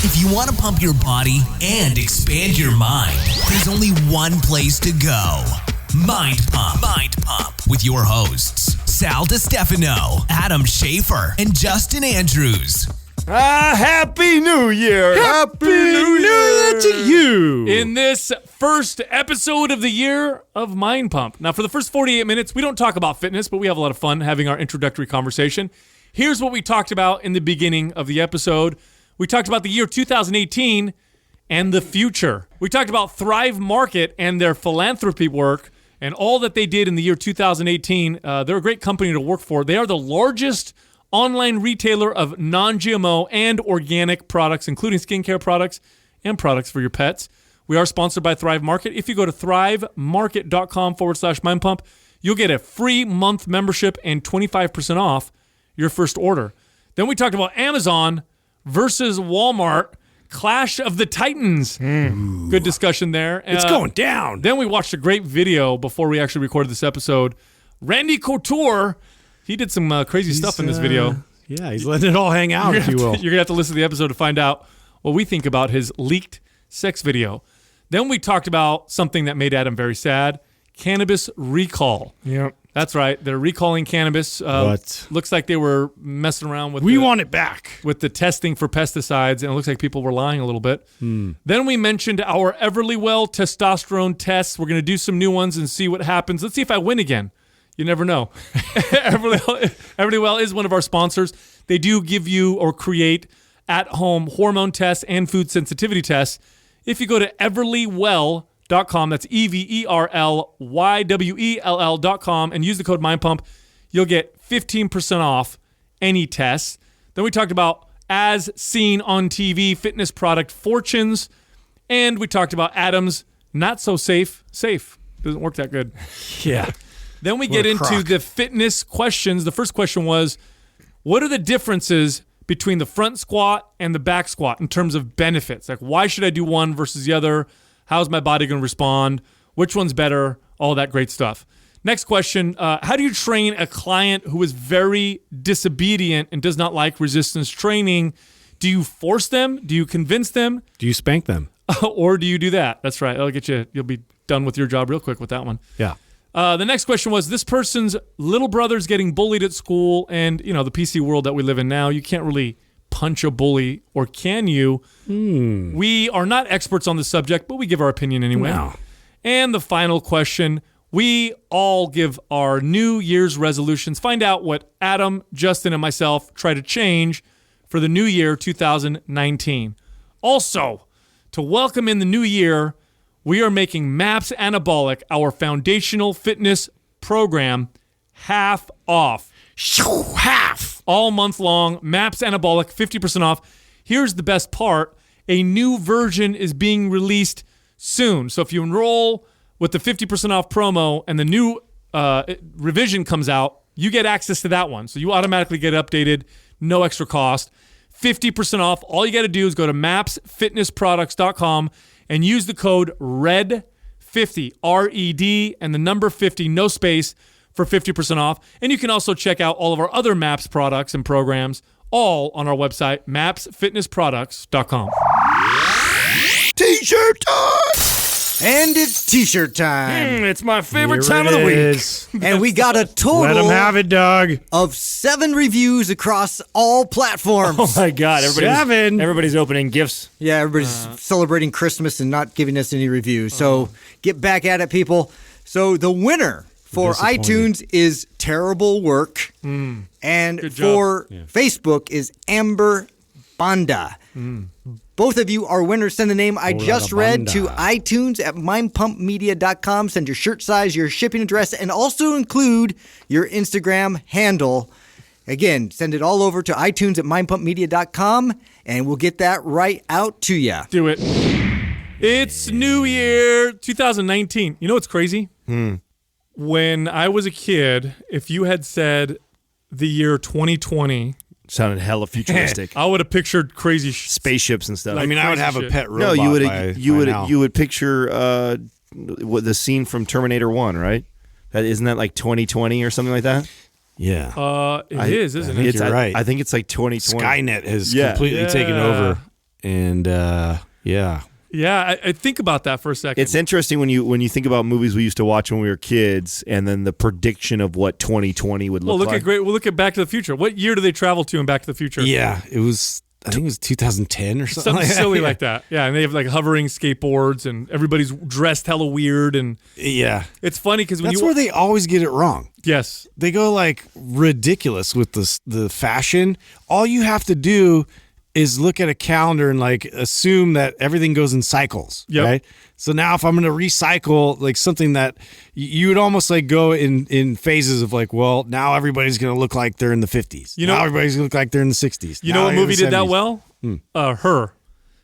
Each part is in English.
If you want to pump your body and expand your mind, there's only one place to go. Mind Pump. Mind Pump with your hosts, Sal DiStefano, Adam Schaefer, and Justin Andrews. Happy New Year! Happy New Year to you! In this first episode of the year of Mind Pump. Now, for the first 48 minutes, we don't talk about fitness, but we have a lot of fun having our introductory conversation. Here's what we talked about in the beginning of the episode. We talked about the year 2018 and the future. We talked about Thrive Market and their philanthropy work and all that they did in the year 2018. They're a great company to work for. They are the largest online retailer of non-GMO and organic products, including skincare products and products for your pets. We are sponsored by Thrive Market. If you go to thrivemarket.com/mindpump, you'll get a free month membership and 25% off your first order. Then we talked about Amazon versus Walmart, Clash of the Titans. Good discussion there. It's going down. Then we watched a great video before we actually recorded this episode. Randy Couture, he did some crazy stuff in this video. Yeah, he's letting it all hang out, if you will. You're going to have to listen to the episode to find out what we think about his leaked sex video. Then we talked about something that made Adam very sad, cannabis recall. Yep. That's right. They're recalling cannabis. What? Looks like they were messing around with We want it back. with the testing for pesticides, and it looks like people were lying a little bit. Then we mentioned our Everlywell testosterone tests. We're going to do some new ones and see what happens. Let's see if I win again. You never know. Everlywell is one of our sponsors. They do give you or create at-home hormone tests and food sensitivity tests. If you go to everlywell.com, that's EVERLYWELL.com, and use the code MINDPUMP, you'll get 15% off any tests. Then we talked about as seen on TV fitness product fortunes, and we talked about Adam's not so safe. Doesn't work that good. Yeah. Then we get into the fitness questions. The first question was, what are the differences between the front squat and the back squat in terms of benefits? Like, why should I do one versus the other? How's my body going to respond? Which one's better? All that great stuff. Next question, how do you train a client who is very disobedient and does not like resistance training? Do you force them? Do you convince them? Do you spank them? Or do you do that? That's right. That'll get you. You'll be done with your job real quick with that one. Yeah. The next question was, this person's little brother's getting bullied at school, and, you know, the PC world that we live in now, you can't really punch a bully, or can you? We are not experts on the subject, but we give our opinion anyway. No. And the final question, we all give our New Year's resolutions. Find out what Adam, Justin, and myself try to change for the new year 2019. Also, to welcome in the new year, we are making MAPS Anabolic, our foundational fitness program, half off. Half. All month long, MAPS Anabolic, 50% off. Here's the best part. A new version is being released soon. So if you enroll with the 50% off promo and the new revision comes out, you get access to that one. So you automatically get updated, no extra cost. 50% off. All you got to do is go to mapsfitnessproducts.com and use the code RED50, R-E-D, and the number 50, no space, for 50% off. And you can also check out all of our other MAPS products and programs, all on our website, mapsfitnessproducts.com. T-shirt time! And it's T-shirt time. It's my favorite Here time it of the week. is. And we got a Let total him have it, Doug. of 7 reviews across all platforms. Oh my God! Everybody's opening gifts. Yeah, everybody's celebrating Christmas and not giving us any reviews. So get back at it, people. So the winner for iTunes is Terrible Work. And for Facebook is Amber Banda. Both of you are winners. Send the name I just read to iTunes at mindpumpmedia.com. Send your shirt size, your shipping address, and also include your Instagram handle. Again, send it all over to iTunes at mindpumpmedia.com, and we'll get that right out to you. Do it. It's New Year 2019. You know what's crazy? When I was a kid, if you had said the year 2020... Sounded hella futuristic. I would have pictured crazy spaceships and stuff. Like I mean, I would have crazy a shit. pet robot. No, by you would picture the scene from Terminator 1, right? Isn't that like 2020 or something like that? Yeah. It is, isn't think it? you're right. I think it's like 2020. Skynet has completely taken over. And yeah. Yeah, I think about that for a second. It's interesting when you think about movies we used to watch when we were kids, and then the prediction of what 2020 would look like. We'll look at Back to the Future. What year do they travel to in Back to the Future? Yeah, I think it was 2010 or something. Something silly like that. Yeah, and they have like hovering skateboards, and everybody's dressed hella weird, and yeah, it's funny because that's where they always get it wrong. Yes, they go like ridiculous with the fashion. All you have to do is look at a calendar and like assume that everything goes in cycles, right? So now if I'm going to recycle like something that you would almost like go in phases of like, well, now everybody's going to look like they're in the 50s. Now everybody's going to look like they're in the 60s. You know what movie did that well? Her.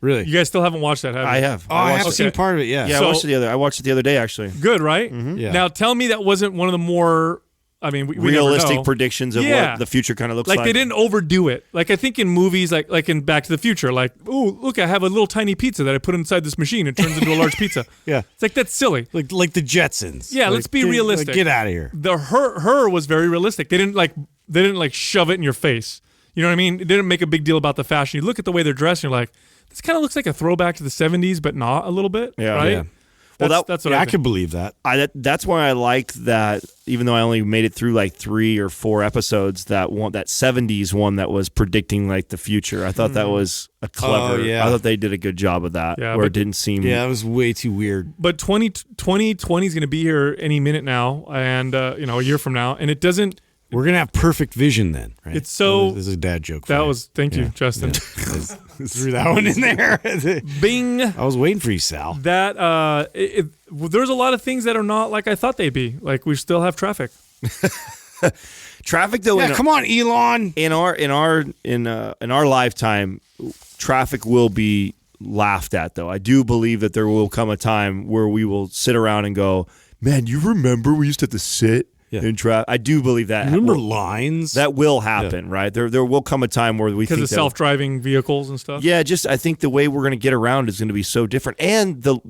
Really? You guys still haven't watched that, have you? I have. Oh, I have seen part of it, yeah. Yeah, I watched it the other day, actually. Good, right? Mm-hmm. Yeah. Now tell me that wasn't one of the more... I mean, we realistic never know. predictions of what the future kind of looks like. Like they didn't overdo it. Like I think in movies, like in Back to the Future, like, oh, look, I have a little tiny pizza that I put inside this machine. It turns into a large pizza. Yeah, it's like that's silly. Like the Jetsons. Yeah, let's be realistic. Like, get out of here. The her was very realistic. They didn't like shove it in your face. You know what I mean? It didn't make a big deal about the fashion. You look at the way they're dressed, and you're like, this kind of looks like a throwback to the '70s, but not a little bit. Yeah, right. Yeah. That's what I could believe that. That's why I like that. Even though I only made it through like 3 or 4 episodes, that 70s one that was predicting like the future. I thought that was a clever. I thought they did a good job of that. Yeah, where it didn't seem. Yeah, it was way too weird. But 2020 is going to be here any minute now, and a year from now, and it doesn't. We're gonna have perfect vision then, right? It's so. This is a dad joke. Thank you, Justin. Yeah. Threw that one in there. Bing. I was waiting for you, Sal. That there's a lot of things that are not like I thought they'd be. Like we still have traffic. Traffic though. Yeah, come on, Elon. In our lifetime, traffic will be laughed at. Though I do believe that there will come a time where we will sit around and go, "Man, you remember we used to have to sit." Yeah. I do believe that. Remember lines? That will happen, right? There will come a time where we think because of self-driving vehicles and stuff. Yeah, I think the way we're going to get around is going to be so different, and the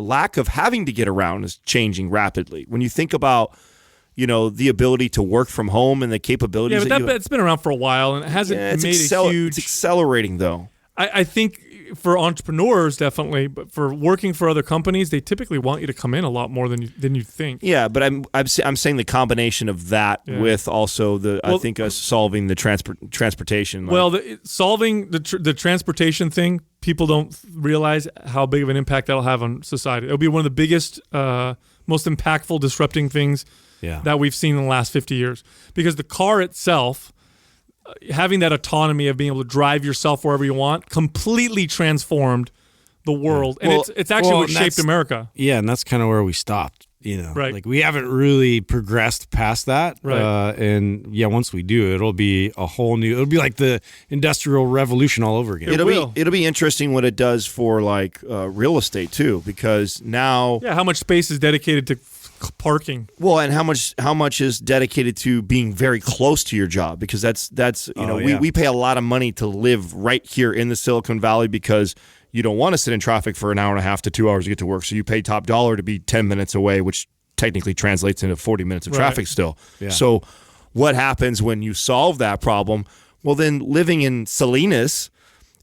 lack of having to get around is changing rapidly. When you think about the ability to work from home and the capabilities. Yeah, but it's been around for a while, and it hasn't made a huge. It's accelerating though. I think. For entrepreneurs, definitely, but for working for other companies, they typically want you to come in a lot more than you think. Yeah, but I'm saying the combination of that with also I think us solving the transportation. Well, solving the transportation thing, people don't realize how big of an impact that'll have on society. It'll be one of the biggest, most impactful, disrupting things that we've seen in the last 50 years. Because the car itself. Having that autonomy of being able to drive yourself wherever you want completely transformed the world, and it's actually what shaped America. Yeah, and that's kind of where we stopped. Right? Like we haven't really progressed past that. Right. And once we do, it'll be a whole new. It'll be like the Industrial Revolution all over again. It'll be interesting what it does for like real estate too, because now how much space is dedicated to parking? Well, and how much is dedicated to being very close to your job, because we pay a lot of money to live right here in the Silicon Valley because you don't want to sit in traffic for an hour and a half to 2 hours to get to work, so you pay top dollar to be 10 minutes away, which technically translates into 40 minutes of traffic still. Yeah. So what happens when you solve that problem? Well, then living in Salinas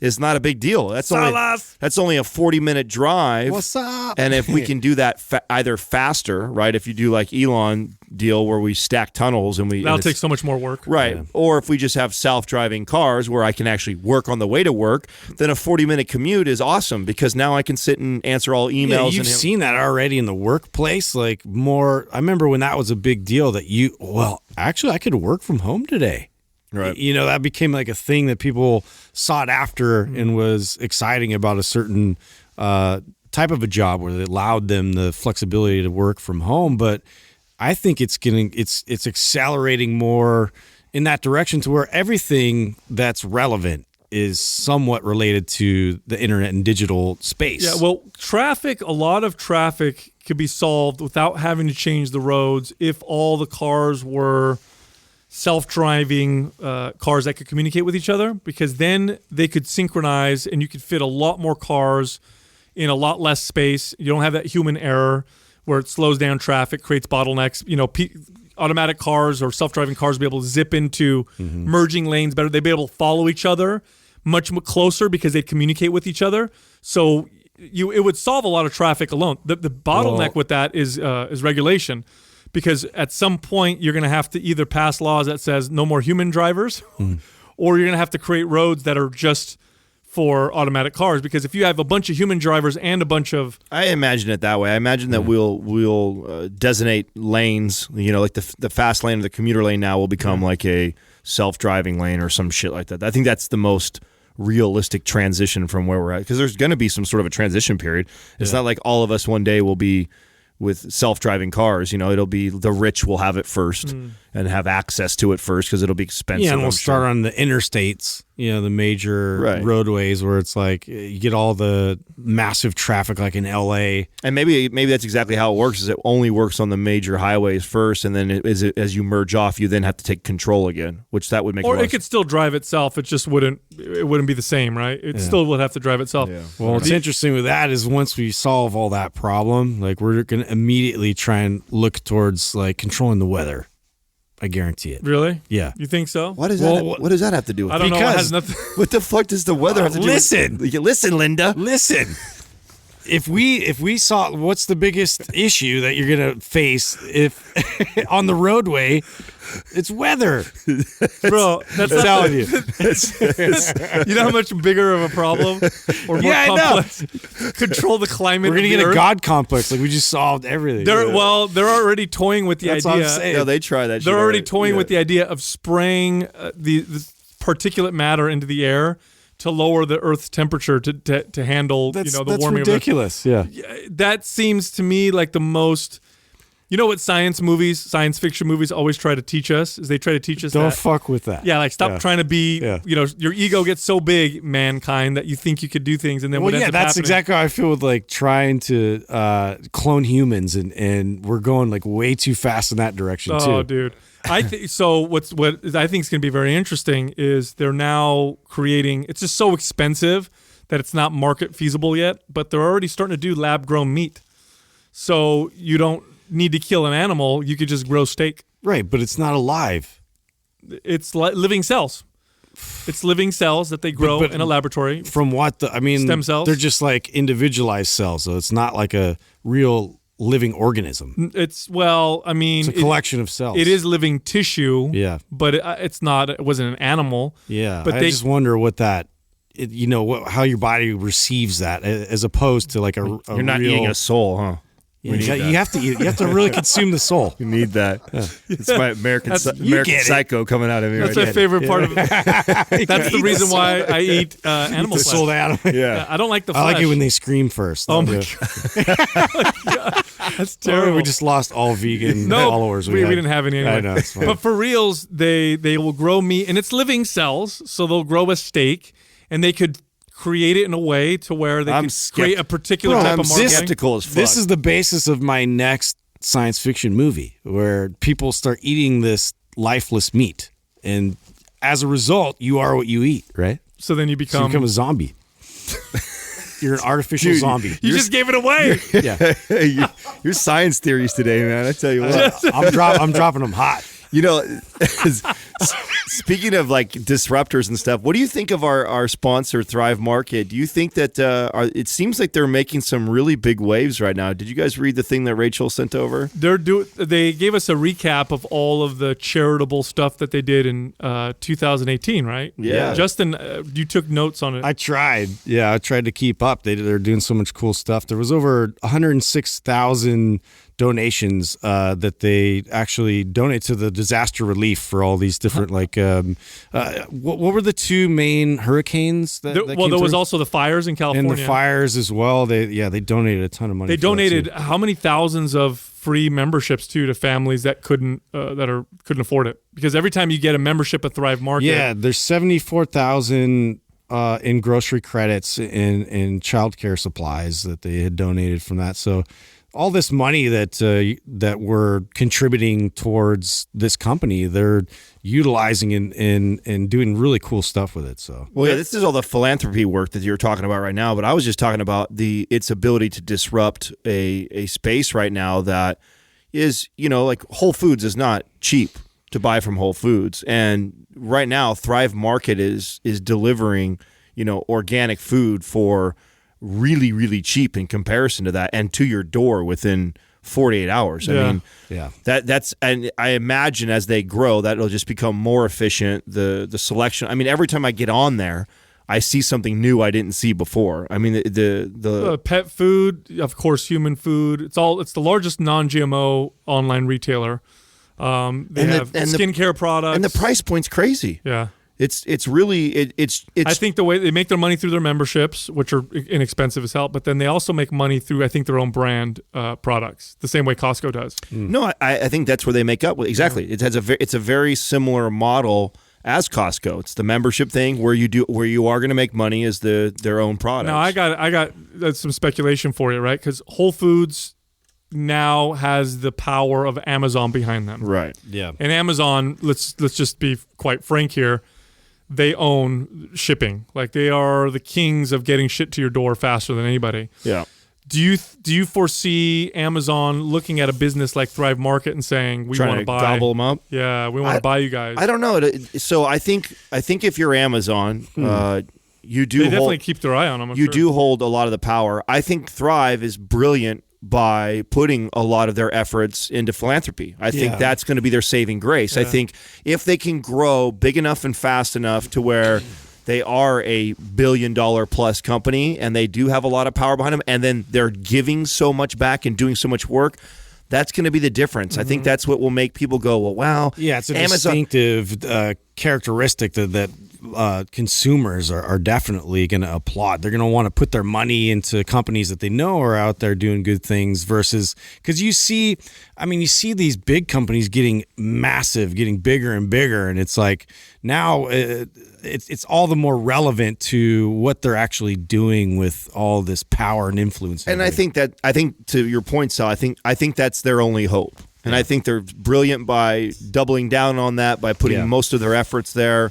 is not a big deal. That's only a 40-minute drive. What's up? And if we can do that either faster, right? If you do like Elon deal where we stack tunnels that'll take so much more work, right? Yeah. Or if we just have self-driving cars where I can actually work on the way to work, then a 40-minute commute is awesome because now I can sit and answer all emails. Yeah, you've seen that already in the workplace. Like more, I remember when that was a big deal that actually I could work from home today. Right. That became like a thing that people sought after and was exciting about a certain type of a job where it allowed them the flexibility to work from home. But I think it's accelerating more in that direction to where everything that's relevant is somewhat related to the internet and digital space. Yeah, well, a lot of traffic could be solved without having to change the roads if all the cars were self-driving cars that could communicate with each other, because then they could synchronize and you could fit a lot more cars in a lot less space. You don't have that human error where it slows down traffic, creates bottlenecks. Automatic cars or self-driving cars will be able to zip into merging lanes better. They'll be able to follow each other much closer because they'd communicate with each other. So it would solve a lot of traffic alone. The bottleneck with that is regulation, because at some point you're going to have to either pass laws that says no more human drivers, or you're going to have to create roads that are just for automatic cars. Because if you have a bunch of human drivers and a bunch of... I imagine it that way. I imagine that we'll designate lanes, like the fast lane or the commuter lane now will become like a self-driving lane or some shit like that. I think that's the most realistic transition from where we're at, because there's going to be some sort of a transition period. It's not like all of us one day will be with self-driving cars. It'll be the rich will have it first and have access to it first because it'll be expensive. Yeah, and we'll start on the interstates, the major roadways where it's like you get all the massive traffic like in LA. And maybe that's exactly how it works, is it only works on the major highways first, and then as you merge off, you then have to take control again, which that would make Or it could still drive itself. It just wouldn't be the same, right? It still would have to drive itself. Yeah. Well, what's interesting with that is once we solve all that problem, like we're going to immediately try and look towards like controlling the weather. I guarantee it. Really? Yeah. You think so? What does that have to do with it? I don't know. It has nothing. What the fuck does the weather have to do listen. with it? Listen, Linda. Listen. If we saw what's the biggest issue that you're going to face if on the roadway, it's weather. Bro, that's I'm telling you. You know how much bigger of a problem or more complex? Control the climate. We're going to get a God complex. Like we just solved everything. They're already toying with the That's idea. what I'm saying. No, they try that. They're already toying with the idea of spraying the particulate matter into the air to lower the Earth's temperature to handle the warming. That's ridiculous. Yeah. That seems to me like the most. You know what science fiction movies always try to teach us? Is they try to teach us Don't fuck with that. Yeah, like stop trying to be, your ego gets so big, mankind, that you think you could do things, and then what ends up that's happening. exactly how I feel with like trying to clone humans, and we're going like way too fast in that direction too. Oh, dude. I think so. What I think is going to be very interesting is they're now creating. It's just so expensive that it's not market feasible yet, but they're already starting to do lab grown meat. So you don't need to kill an animal. You could just grow steak. Right, but it's not alive. It's living cells. It's living cells that they grow in a laboratory. From what stem cells. They're just like individualized cells, so it's not like a real living organism. It's a collection of cells. It is living tissue. Yeah, but it's not. It wasn't an animal. Yeah, but I just wonder what that. How your body receives that, as opposed to like a You're not eating a soul, huh? Yeah, you have to eat. You have to really consume the soul. You need that. Yeah. It's my American Psycho coming out of me. That's my favorite part of it. That's the reason why I eat animal flesh. Sold animal. Yeah, I don't like the flesh. I like it when they scream first. Oh my god, that's terrible. We just lost all vegan followers. We didn't have any anyway. I know, it's fine. But for reals, they will grow meat, and it's living cells, so they'll grow a steak, and they could create it in a way to where they can create a particular type of marketing. I'm skeptical as fuck. This is the basis of my next science fiction movie, where people start eating this lifeless meat, and as a result, you are what you eat, right? So then you become a zombie. You're an artificial zombie. You just gave it away. Yeah, your science theories today, man. I tell you what, I'm dropping them hot. Speaking of like disruptors and stuff, what do you think of our sponsor, Thrive Market? Do you think that it seems like they're making some really big waves right now? Did you guys read the thing that Rachel sent over? They gave us a recap of all of the charitable stuff that they did in 2018, right? Yeah. Justin, you took notes on it. I tried. Yeah, I tried to keep up. They're doing so much cool stuff. There was over 106,000 donations that they actually donate to the disaster relief for all these different what were the two main hurricanes that there was also the fires in California, and the fires as well. They donated a ton of money. They donated how many thousands of free memberships to families that couldn't afford it, because every time you get a membership at Thrive Market, there's 74,000 in grocery credits in childcare supplies that they had donated from that. So all this money that we're contributing towards this company, they're utilizing and doing really cool stuff with it. So, well, yeah, this is all the philanthropy work that you're talking about right now. But I was just talking about its ability to disrupt a space right now that is, like Whole Foods is not cheap to buy from Whole Foods, and right now Thrive Market is delivering organic food for really, really cheap in comparison to that, and to your door within 48 hours. I mean, that's, and I imagine as they grow, that it'll just become more efficient. The selection. I mean, every time I get on there, I see something new I didn't see before. I mean, the pet food, of course, human food. It's the largest non-GMO online retailer. They have skincare products, and the price point's crazy. Yeah. It's really. I think the way they make their money through their memberships, which are inexpensive as hell, but then they also make money through, I think, their own brand products, the same way Costco does. No, I think that's where they make up. Exactly, it's a very similar model as Costco. It's the membership thing where you are going to make money as their own products. Now I got some speculation for you, right? Because Whole Foods now has the power of Amazon behind them, right? Yeah, and Amazon. Let's just be quite frank here. They own shipping. Like, they are the kings of getting shit to your door faster than anybody. Yeah. Do you foresee Amazon looking at a business like Thrive Market and saying, we want to buy, gobble them up? Yeah, we want to buy you guys. I don't know. So I think if you're Amazon, you do. They definitely keep their eye on them. You do hold a lot of the power. I think Thrive is brilliant by putting a lot of their efforts into philanthropy. I think that's going to be their saving grace. I think if they can grow big enough and fast enough to where they are a $1 billion plus company and they do have a lot of power behind them, and then they're giving so much back and doing so much work, that's going to be the difference. I think that's what will make people go, well, wow. Yeah, it's a distinctive characteristic that consumers are definitely going to applaud. They're going to want to put their money into companies that they know are out there doing good things versus, because you see these big companies getting massive, getting bigger and bigger, and it's like now it's all the more relevant to what they're actually doing with all this power and influence. And I think to your point, Sal, I think that's their only hope. And I think they're brilliant by doubling down on that, by putting most of their efforts there.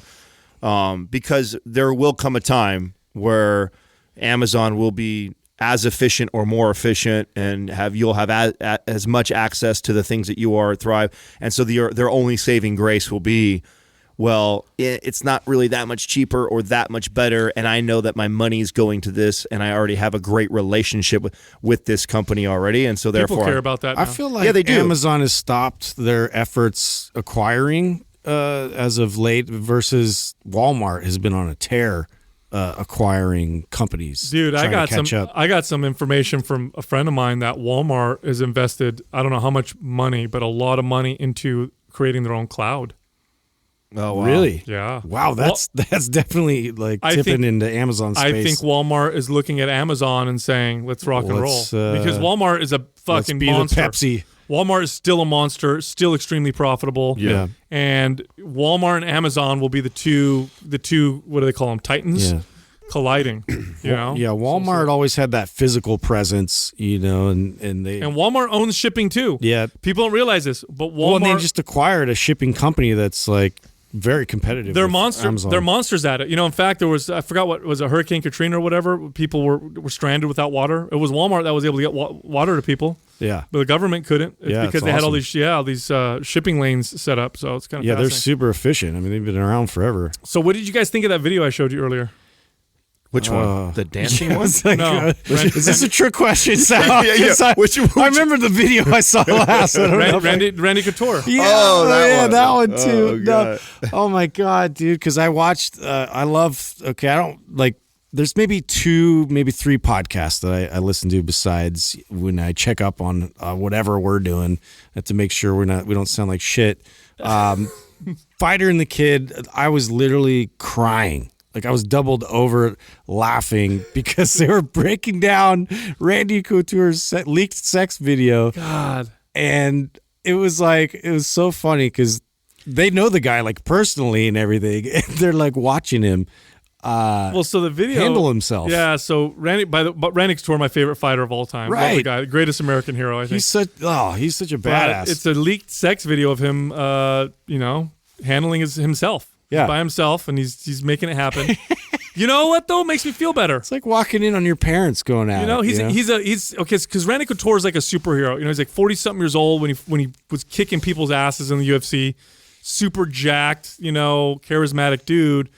Because there will come a time where Amazon will be as efficient or more efficient, and you'll have as much access to the things that you are at Thrive, and so their only saving grace will be, well, it's not really that much cheaper or that much better, and I know that my money is going to this, and I already have a great relationship with this company already, and so therefore people care about that now. I feel like they do. Amazon has stopped their efforts acquiring as of late, versus Walmart has been on a tear acquiring companies. Dude, I got some information from a friend of mine that Walmart has invested, I don't know how much money, but a lot of money into creating their own cloud. Oh, wow. Really? Yeah. Wow, that's definitely like tipping into Amazon space. I think Walmart is looking at Amazon and saying, let's rock and roll. Because Walmart is a fucking monster. Pepsi. Walmart is still a monster, still extremely profitable. Yeah. And Walmart and Amazon will be the two what do they call them, titans? Yeah. Colliding, you know? Yeah, Walmart always had that physical presence, and Walmart owns shipping too. Yeah. People don't realize this, but Walmart... Well, they just acquired a shipping company that's like very competitive. They're monsters at it. In fact, there was, I forgot what was, a Hurricane Katrina or whatever. People were stranded without water. It was Walmart that was able to get water to people. Yeah, but the government couldn't. It's because they had all these shipping lanes set up. So it's kind of they're super efficient. I mean, they've been around forever. So what did you guys think of that video I showed you earlier? Which one? The dancing one? No. Is this a trick question, Sal? I remember the video I saw last. Randy Couture. Yeah, that one too. Oh my God, dude. Because I watched, there's maybe 2, maybe 3 podcasts that I listen to besides when I check up on whatever we're doing to make sure we don't sound like shit. Fighter and the Kid, I was literally crying. Like, I was doubled over laughing because they were breaking down Randy Couture's leaked sex video. God. And it was so funny because they know the guy like personally and everything. And they're like watching him. So the video handle himself. Yeah. So Randy Couture, my favorite fighter of all time. Right. The guy, the greatest American hero, I think. He's such a badass. But it's a leaked sex video of him, handling himself. Yeah. By himself, and he's making it happen. You know what though? It makes me feel better. It's like walking in on your parents going out. He's okay because Randy Couture is like a superhero. He's like 40-something years old when he was kicking people's asses in the UFC. Super jacked, charismatic dude.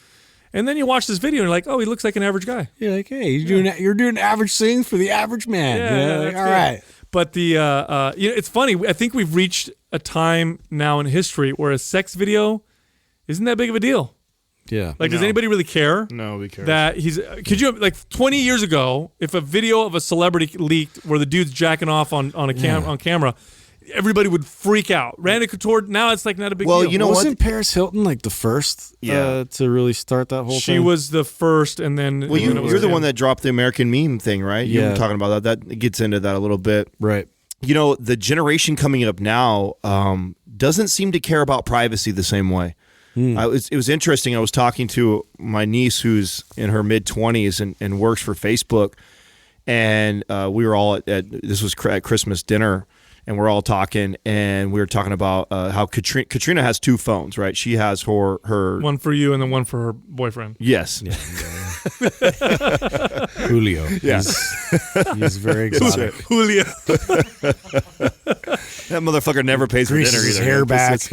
And then you watch this video and you're like, oh, he looks like an average guy. You're like, hey, you're doing average things for the average man. Yeah, all right. But it's funny. I think we've reached a time now in history where a sex video isn't that big of a deal. Yeah. Like, does anybody really care? No, we care. That could you, like 20 years ago, if a video of a celebrity leaked where the dude's jacking off on camera, everybody would freak out. Randy Couture, now it's like not a big deal. Well, you know Wasn't Paris Hilton like the first to really start that whole thing? She was the first, and then... Well, you're the one that dropped the American meme thing, right? You Yeah. were talking about that. That gets into that a little bit. Right. You know, the generation coming up now doesn't seem to care about privacy the same way. It was interesting. I was talking to my niece who's in her mid-20s and works for Facebook, and we were all this was at Christmas dinner, and we're all talking, and we were talking about how Katrina has 2 phones, right? She has her one for you and then one for her boyfriend. Yes. Yeah. Julio. Yeah. He's very exotic. Julio. That motherfucker never pays for dinner Greases his either. hair back. That's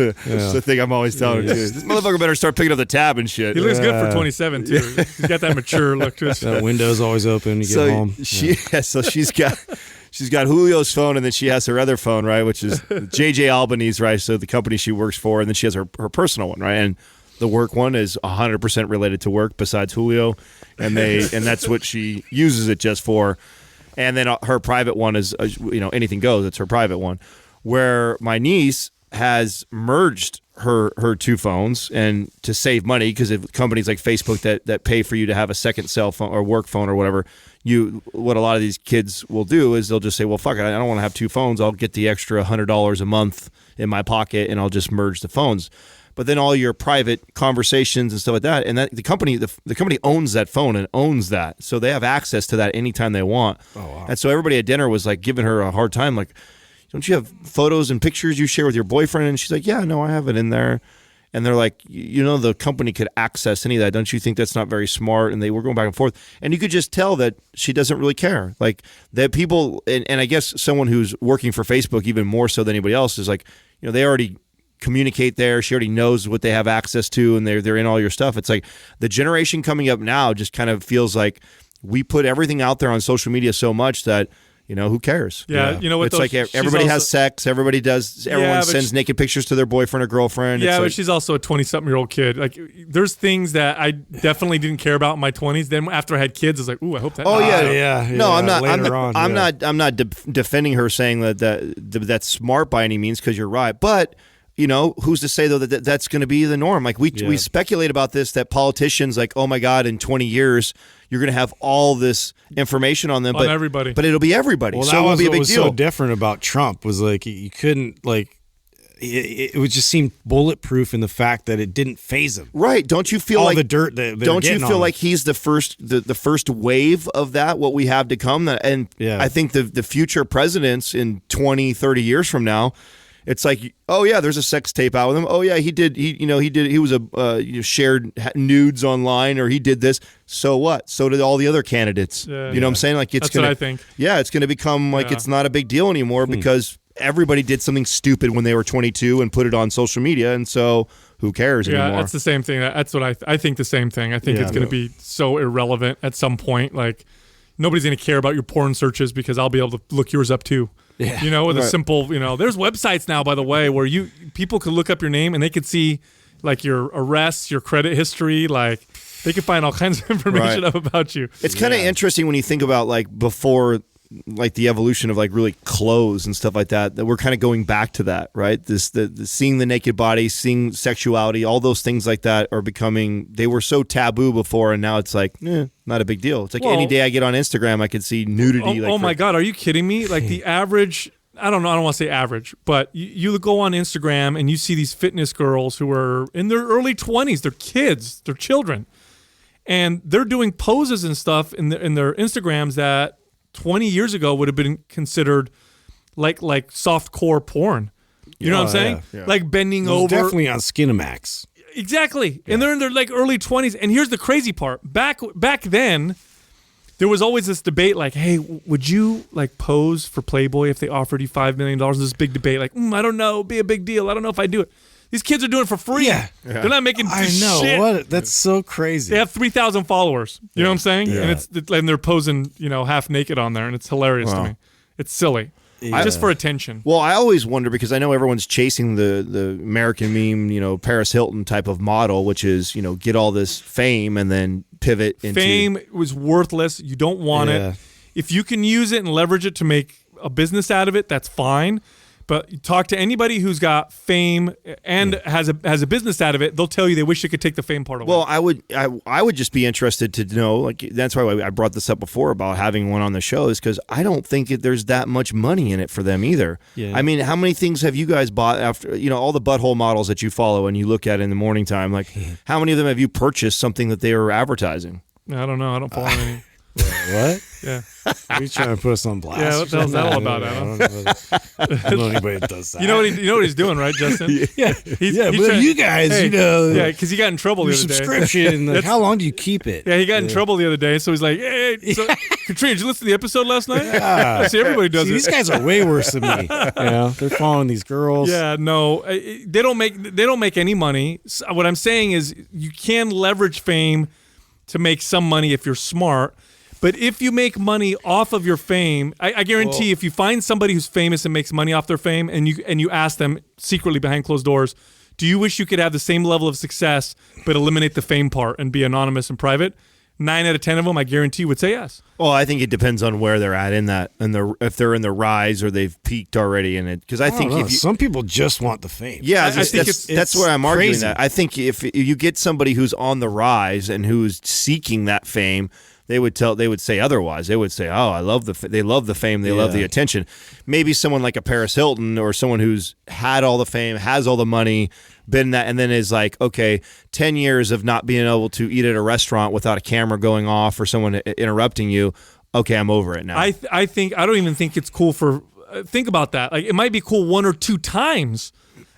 the thing I'm always telling her, too. This motherfucker better start picking up the tab and shit. He looks good for 27 too. He's got that mature look to his That window's always open. You get home. So she's got Julio's phone, and then she has her other phone, right, which is JJ Albany's, right, so the company she works for, and then she has her personal one, right, and the work one is 100% related to work besides Julio, and that's what she uses it just for. And then her private one is, anything goes. It's her private one. Where my niece has merged her 2 phones, and to save money, because if companies like Facebook that pay for you to have a second cell phone or work phone or whatever, what a lot of these kids will do is they'll just say, well, fuck it, I don't want to have 2 phones. I'll get the extra $100 a month in my pocket, and I'll just merge the phones. But then all your private conversations and stuff like that, and that the company owns that phone and owns that, so they have access to that anytime they want. Oh, wow. And so everybody at dinner was like giving her a hard time, like, don't you have photos and pictures you share with your boyfriend? And she's like, yeah, no, I have it in there. And they're like, the company could access any of that. Don't you think that's not very smart? And they were going back and forth. And you could just tell that she doesn't really care. Like, that people, and I guess someone who's working for Facebook even more so than anybody else is like, they already communicate there. She already knows what they have access to, and they're in all your stuff. It's like the generation coming up now just kind of feels like we put everything out there on social media so much that, who cares? Yeah, you know what? It's like everybody has sex. Everybody does. Everyone sends naked pictures to their boyfriend or girlfriend. Yeah, it's but she's also a 20-something-year-old kid. Like, there's things that I definitely didn't care about in my 20s. Then after I had kids, I was like, ooh, I hope that. Oh yeah. No, I'm not. I'm not defending her saying that's smart by any means, because you're right, but. Who's to say, though, that that's going to be the norm? Like, we speculate about this, that politicians, like, oh, my God, in 20 years, you're going to have all this information on them. On everybody. But it'll be everybody. Well, so it won't be a big deal. What was so different about Trump was, like, you couldn't, like, it would just seem bulletproof in the fact that it didn't phase him. Right. Don't you feel all like the dirt that don't you feel like he's the first wave of that, what we have to come? And I think the future presidents in 20, 30 years from now, it's like, oh yeah, there's a sex tape out with him. Oh yeah, he was shared nudes online, or he did this. So what? So did all the other candidates. You know what I'm saying? Like, that's what I think. Yeah, it's going to become like it's not a big deal anymore because everybody did something stupid when they were 22 and put it on social media, and so who cares anymore? Yeah, that's the same thing. That's what I think the same thing. I think it's going to be so irrelevant at some point. Like, nobody's going to care about your porn searches because I'll be able to look yours up too. Yeah. With a simple, there's websites now, by the way, where people could look up your name and they could see like your arrests, your credit history, like they could find all kinds of information up about you. It's kind of interesting when you think about like before, like the evolution of like really clothes and stuff like that we're kind of going back to that, right? The seeing the naked body, seeing sexuality, all those things like that are they were so taboo before, and now it's like, not a big deal. It's like any day I get on Instagram, I could see nudity. Oh my God, are you kidding me? Like the average, I don't want to say average, but you go on Instagram and you see these fitness girls who are in their early 20s, they're kids, they're children, and they're doing poses and stuff in their Instagrams that 20 years ago would have been considered like softcore porn. You know what I'm saying? Yeah. Like bending over. Definitely on Skinamax. Exactly. Yeah. And they're in their like early 20s. And here's the crazy part. Back then, there was always this debate like, hey, would you like pose for Playboy if they offered you $5 million? This big debate like, I don't know, it'd be a big deal. I don't know if I do it. These kids are doing it for free. Yeah. They're not making I know. shit. That's so crazy. They have 3,000 followers. You know what I'm saying? Yeah. And they're posing, half naked on there, and it's hilarious to me. It's silly. Just for attention. Well, I always wonder because I know everyone's chasing the American meme, Paris Hilton type of model, which is, get all this fame and then pivot into... Fame was worthless. You don't want it. If you can use it and leverage it to make a business out of it, that's fine. But you talk to anybody who's got fame and has a business out of it, they'll tell you they wish they could take the fame part away. Well, I would just be interested to know, like, that's why I brought this up before about having one on the show, is because I don't think there's that much money in it for them either. Yeah. I mean, how many things have you guys bought after, all the butthole models that you follow and you look at in the morning time? Like, how many of them have you purchased something that they were advertising? I don't know. I don't follow any. What? Yeah. Are you trying to put us on blast? Yeah, what the hell's that all about, Adam? I don't know anybody that does that. You know what he's doing, right, Justin? Yeah. He's But trying, you guys, Yeah, because he got in trouble the your other day. subscription, like, how long do you keep it? Yeah, he got in trouble the other day, so he's like, hey. So, Katrina, did you listen to the episode last night? Yeah. I see, everybody does it. These guys are way worse than me. They're following these girls. Yeah, no, they don't make any money. So what I'm saying is you can leverage fame to make some money if you're smart. But if you make money off of your fame, I guarantee if you find somebody who's famous and makes money off their fame, and you ask them secretly behind closed doors, do you wish you could have the same level of success but eliminate the fame part and be anonymous and private? 9 out of 10 of them, I guarantee, would say yes. Well, I think it depends on where they're at in that, and if they're in the rise or they've peaked already in it. Because I think some people just want the fame. Yeah, I think that's where I'm arguing crazy. that. I think if you get somebody who's on the rise and who's seeking that fame, they would say otherwise. They would say, "Oh, they love the fame, they love the attention." Maybe someone like a Paris Hilton or someone who's had all the fame, has all the money, been that, and then is like, okay, 10 years of not being able to eat at a restaurant without a camera going off or someone interrupting you. Okay, I'm over it now. I don't even think it's cool for. Think about that. Like, it might be cool 1 or 2 times.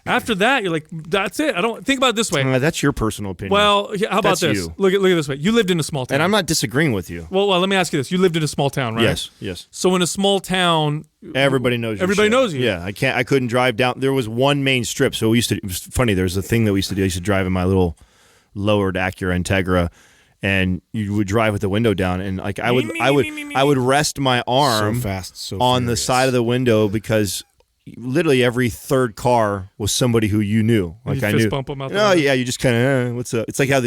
After that, you're like, that's it. I don't think about it this way. That's your personal opinion. Well, how about That's this? you. Look at it this way. You lived in a small town, and I'm not disagreeing with you. Well, let me ask you this: you lived in a small town, right? Yes. So in a small town, everybody knows. Everybody knows you. Yeah, I couldn't drive down. There was one main strip, so it was funny. There's a thing that we used to do. I used to drive in my little lowered Acura Integra, and you would drive with the window down, and like I would rest my arm on the side of the window because literally every third car was somebody who you knew. Like I knew. Bump them out yeah, you just kind of what's up? It's like how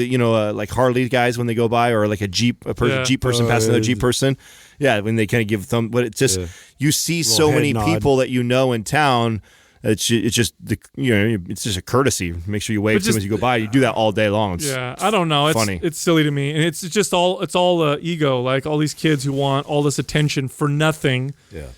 like Harley guys when they go by, or like a Jeep person passing another Jeep person. Yeah, when they kind of give thumb. But it's just you see so many people that you know in town. It's just it's just a courtesy. Make sure you wave to them as you go by. You do that all day long. I don't know. It's funny. It's silly to me, and it's all ego. Like all these kids who want all this attention for nothing,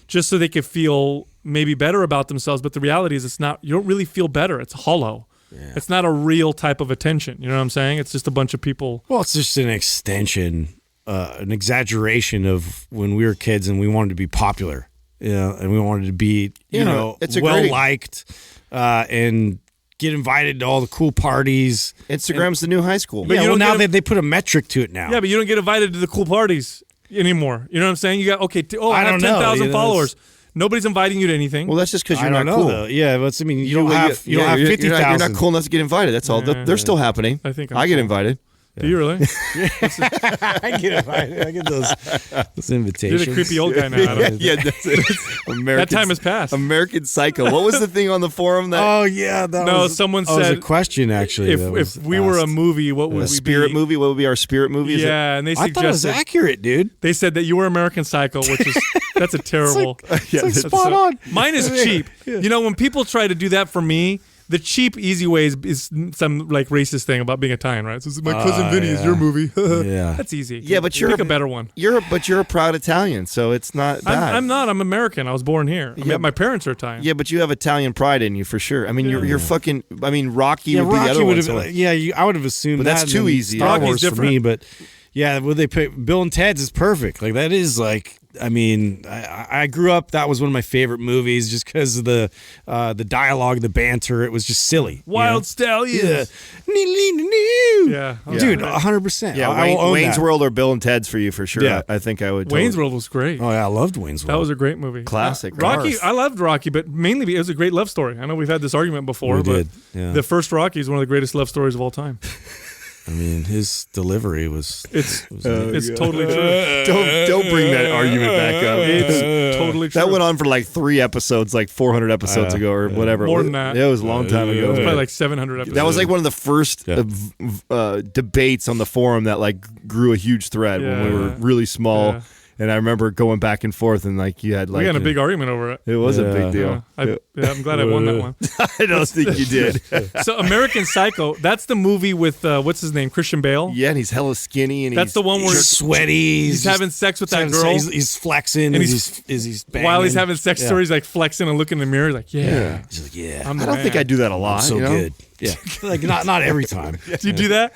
just so they could feel maybe better about themselves. But the reality is, it's not. You don't really feel better. It's hollow. Yeah. It's not a real type of attention. You know what I'm saying? It's just a bunch of people. Well, it's just an extension, an exaggeration of when we were kids and we wanted to be popular. And we wanted to be, well-liked and get invited to all the cool parties. Instagram's the new high school. But now they put a metric to it now. Yeah, but you don't get invited to the cool parties anymore. You know what I'm saying? You got, I have 10,000 followers. Nobody's inviting you to anything. Well, that's just because you're not cool. Though. Yeah, but I mean, you don't have 50,000. You're not cool enough to get invited. That's all. They're still happening. I get invited. Do you really? I get invited. I get those invitations. You're the creepy old guy now. That's it. That time has passed. American Psycho. What was the thing on the forum that? Oh yeah, someone said was a question actually. If we were a movie, what would we be? A spirit movie? What would be our spirit movie? Yeah, and they suggested. I thought it was accurate, dude. They said that you were American Psycho, which is that's a terrible. It's like spot on. Mine is cheap. Yeah. When people try to do that for me. The cheap, easy way is some like racist thing about being Italian, right? So it's my cousin Vinny is your movie. That's easy. Yeah, but you're pick a better one. You're a proud Italian, so it's not bad. I'm not. I'm American. I was born here. My parents are Italian. Yeah, but you have Italian pride in you for sure. I mean, you're fucking. I mean, Rocky would be the other one. I would have assumed but that's too easy. Star Wars for me, but yeah, what they pick, Bill and Ted's is perfect. Like that is like. I mean, I grew up. That was one of my favorite movies, just because of the dialogue, the banter. It was just silly. Wild Stallions. Yeah, dude, 100%. Yeah, Wayne's World or Bill and Ted's for you for sure. Yeah. I think I would. Wayne's World was great. Oh yeah, I loved Wayne's World. That was a great movie. Classic. Rocky. I loved Rocky, but mainly because it was a great love story. I know we've had this argument before, but the first Rocky is one of the greatest love stories of all time. I mean, his delivery was. It's totally true. Don't bring that argument back up. It's totally true. That went on for like 3 episodes, like 400 episodes ago or whatever. More than that. It was a long time ago. It was probably like 700 episodes. That was like one of the first debates on the forum that like grew a huge thread when we were really small. Yeah. And I remember going back and forth, and like you had like we had a big argument over it. It was a big deal. I'm glad I won that one. I don't think you did. So American Psycho, that's the movie with what's his name, Christian Bale. Yeah, and he's hella skinny, and that's the one where he's sweaty. He's having sex with that girl. He's flexing, and he's banging. While he's having sex, he's like flexing and looking in the mirror, like He's like, I don't think I do that a lot. I'm so good. Yeah, like not every time. Do you do that?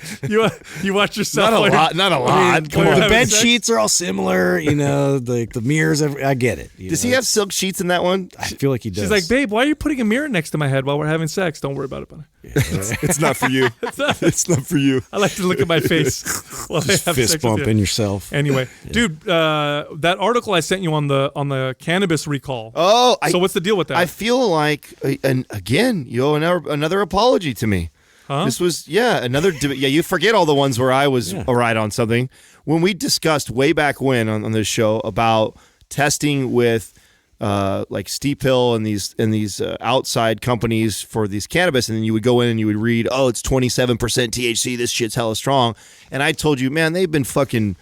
You watch yourself? Not a lot. I mean, come on. The bed sheets are all similar. You know, the mirrors. I get it. Does he have silk sheets in that one? I feel like he does. She's like, babe, why are you putting a mirror next to my head while we're having sex? Don't worry about it, buddy. It's not for you. It's not for you. I like to look at my face while I have fist sex bumping with you. yourself. Anyway, dude, that article I sent you on the cannabis recall. Oh, so what's the deal with that? I feel like, and again, you owe another apology to me. Huh? This was, another. You forget all the ones where I was right on something. When we discussed way back when on this show about testing with like Steep Hill and these outside companies for these cannabis, and then you would go in and you would read, oh, it's 27% THC. This shit's hella strong. And I told you, man, they've been fucking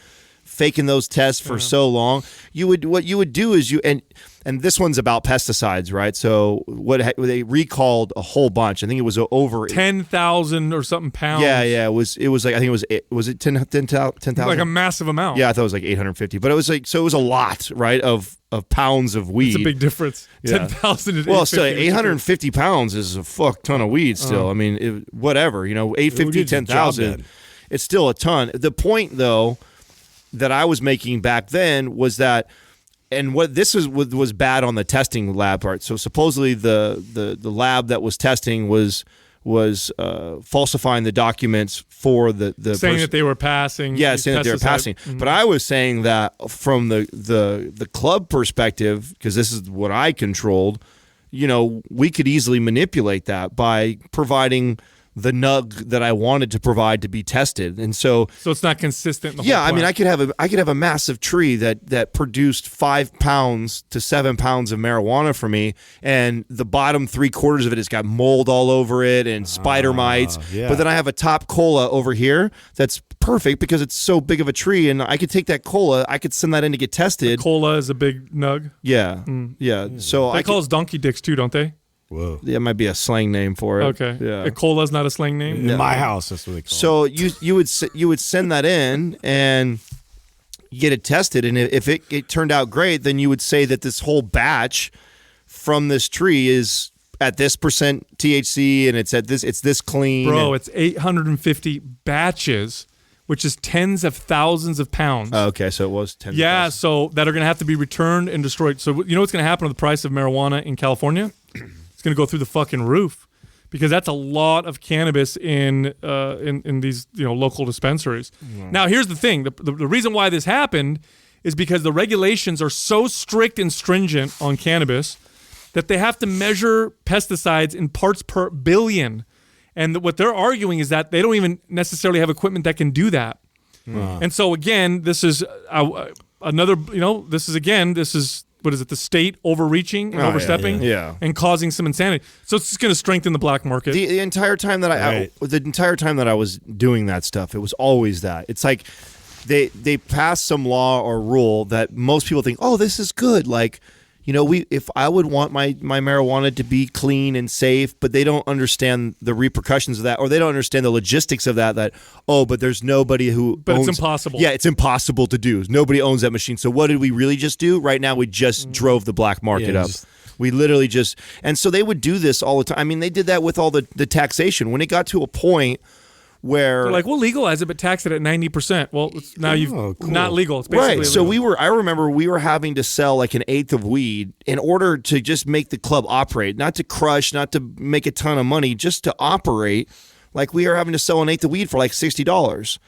faking those tests for so long. What you would do is and this one's about pesticides, right? So they recalled a whole bunch. I think it was over 10,000 or something pounds. Yeah. It was like, I think was it 10,000? Like a massive amount. Yeah, I thought it was like 850, but it was like, so it was a lot, right? Of pounds of weed. It's a big difference. Yeah. 10,000 is well, still 850 pounds is a fuck ton of weed. Still, I mean, whatever, 850, 10,000. It's still a ton. The point though that I was making back then was that. And what this was bad on the testing lab part. So supposedly the lab that was testing was falsifying the documents for the saying that they were passing. Yeah, saying that they were passing. Mm-hmm. But I was saying that from the club perspective, because this is what I controlled. We could easily manipulate that by providing the nug that I wanted to provide to be tested, and so it's not consistent. I mean, I could have a massive tree that produced 5 pounds to 7 pounds of marijuana for me, and the bottom 3/4 of it has got mold all over it and spider mites. Yeah. But then I have a top cola over here that's perfect because it's so big of a tree, and I could take that cola, I could send that in to get tested. The cola is a big nug. Yeah, yeah. So they call us donkey dicks too, don't they? Whoa. Yeah, it might be a slang name for it. Okay. Yeah. Cola's not a slang name? In my house, that's what they call it. So you would send that in and get it tested, and if it turned out great, then you would say that this whole batch from this tree is at this percent THC and it's this clean. Bro, it's 850 batches, which is tens of thousands of pounds. Okay, so it was 10. Yeah, so that are going to have to be returned and destroyed. So you know what's going to happen to the price of marijuana in California? It's going to go through the fucking roof because that's a lot of cannabis in these local dispensaries. Yeah. Now, here's the thing: the reason why this happened is because the regulations are so strict and stringent on cannabis that they have to measure pesticides in parts per billion. And what they're arguing is that they don't even necessarily have equipment that can do that. Wow. And so again, this is another. This is. What is it? The state overreaching and overstepping, and causing some insanity. So it's just going to strengthen the black market. The entire time that I was doing that stuff, it was always that. It's like they pass some law or rule that most people think, oh, this is good. Like, if I would want my marijuana to be clean and safe, but they don't understand the repercussions of that, or they don't understand the logistics of that, but there's nobody who owns, it's impossible. Yeah, it's impossible to do. Nobody owns that machine. So what did we really just do? Right now, we just drove the black market up. We literally and so they would do this all the time. I mean, they did that with all the taxation. When it got to a point where they're like, we'll legalize it, but tax it at 90%. Well, now you've not legal. It's basically right. So illegal. I remember we were having to sell like an eighth of weed in order to just make the club operate, not to crush, not to make a ton of money, just to operate. Like we are having to sell an eighth of weed for like $60.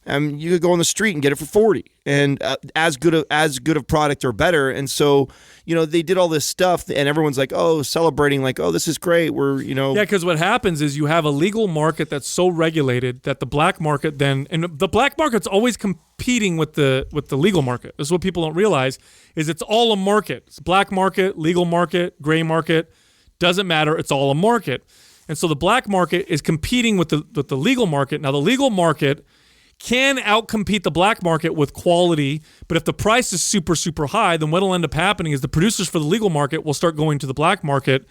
And you could go on the street and get it for $40, and as good of product or better. And so, they did all this stuff, and everyone's like, oh, celebrating, like, oh, this is great. Yeah, because what happens is you have a legal market that's so regulated that the black market and the black market's always competing with the legal market. This is what people don't realize is it's all a market. It's black market, legal market, gray market, doesn't matter. It's all a market. And so the black market is competing with the legal market. Now the legal market can outcompete the black market with quality, but if the price is super, super high, then what'll end up happening is the producers for the legal market will start going to the black market,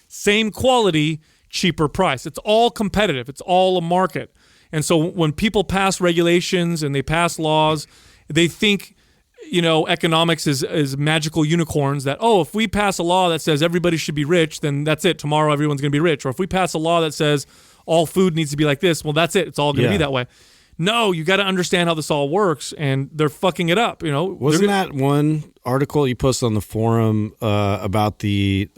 same quality, cheaper price. It's all competitive. It's all a market. And so when people pass regulations and they pass laws, they think, economics is magical unicorns that, if we pass a law that says everybody should be rich, then that's it. Tomorrow everyone's going to be rich. Or if we pass a law that says all food needs to be like this, well, that's it. It's all going to be that way. No, you got to understand how this all works, and they're fucking it up. Wasn't that one article you posted on the forum about the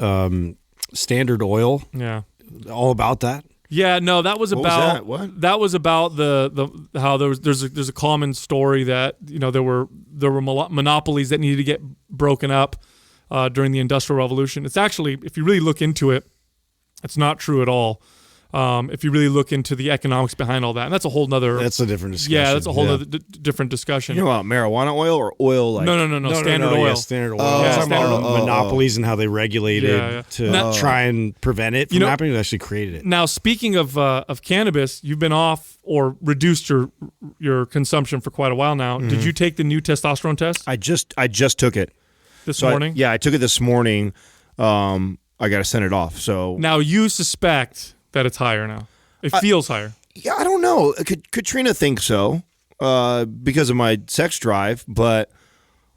Standard Oil? Yeah, all about that. Yeah, no, that was about that? What? That was about the how there's a common story that there were monopolies that needed to get broken up during the Industrial Revolution. It's actually, if you really look into it, it's not true at all. If you really look into the economics behind all that, and that's a whole nother. That's a different discussion. Yeah, that's a whole other different discussion. You know about marijuana oil or oil like? No, Standard Oil. Yeah, Standard Oil. Monopolies and how they regulated to try and prevent it from happening. They actually created it. Now, speaking of cannabis, you've been off or reduced your consumption for quite a while now. Mm-hmm. Did you take the new testosterone test? I just took it this morning. I took it this morning. I got to send it off. So now you suspect that it's higher now. It feels higher. Yeah, I don't know. Katrina thinks so because of my sex drive, but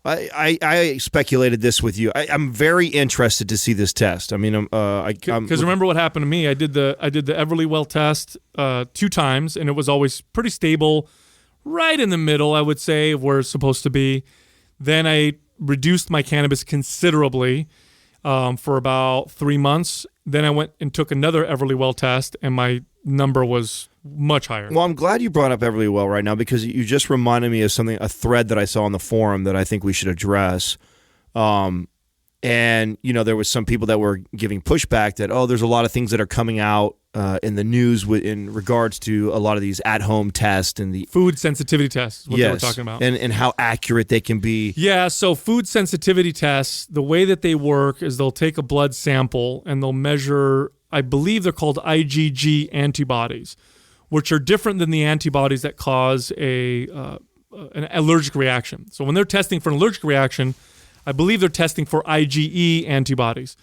I speculated this with you. I'm very interested to see this test. I mean, because remember what happened to me? I did the Everlywell test 2 times, and it was always pretty stable, right in the middle, I would say, of where it's supposed to be. Then I reduced my cannabis considerably for about 3 months. Then I went and took another Everlywell test, and my number was much higher. Well, I'm glad you brought up Everlywell right now because you just reminded me of a thread that I saw on the forum that I think we should address. And, there was some people that were giving pushback that, there's a lot of things that are coming out in the news in regards to a lot of these at-home tests and the food sensitivity tests is what they were talking about. And how accurate they can be. Yeah, so food sensitivity tests, the way that they work is they'll take a blood sample and they'll measure, I believe they're called IgG antibodies, which are different than the antibodies that cause an allergic reaction. So when they're testing for an allergic reaction, I believe they're testing for IgE antibodies.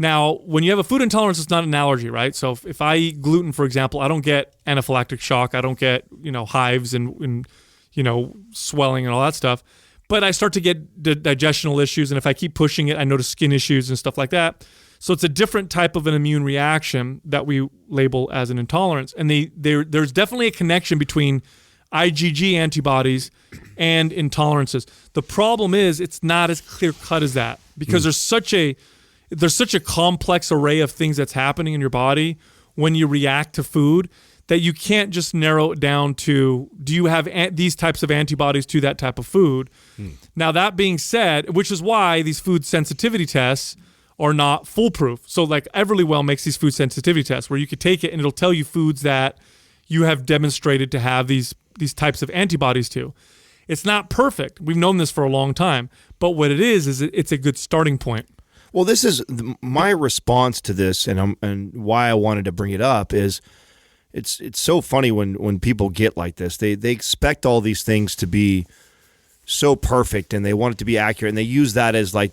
Now, when you have a food intolerance, it's not an allergy, right? So if I eat gluten, for example, I don't get anaphylactic shock. I don't get, hives and swelling and all that stuff. But I start to get digestional issues. And if I keep pushing it, I notice skin issues and stuff like that. So it's a different type of an immune reaction that we label as an intolerance. And there's definitely a connection between IgG antibodies and intolerances. The problem is it's not as clear cut as that because there's such a complex array of things that's happening in your body when you react to food that you can't just narrow it down to, do you have these types of antibodies to that type of food? Now, that being said, which is why these food sensitivity tests are not foolproof. So like Everlywell makes these food sensitivity tests where you could take it and it'll tell you foods that you have demonstrated to have these types of antibodies to. It's not perfect. We've known this for a long time. But what it is it's a good starting point. Well, this is my response to this, and why I wanted to bring it up is it's so funny when people get like this. They expect all these things to be so perfect, and they want it to be accurate, and they use that as I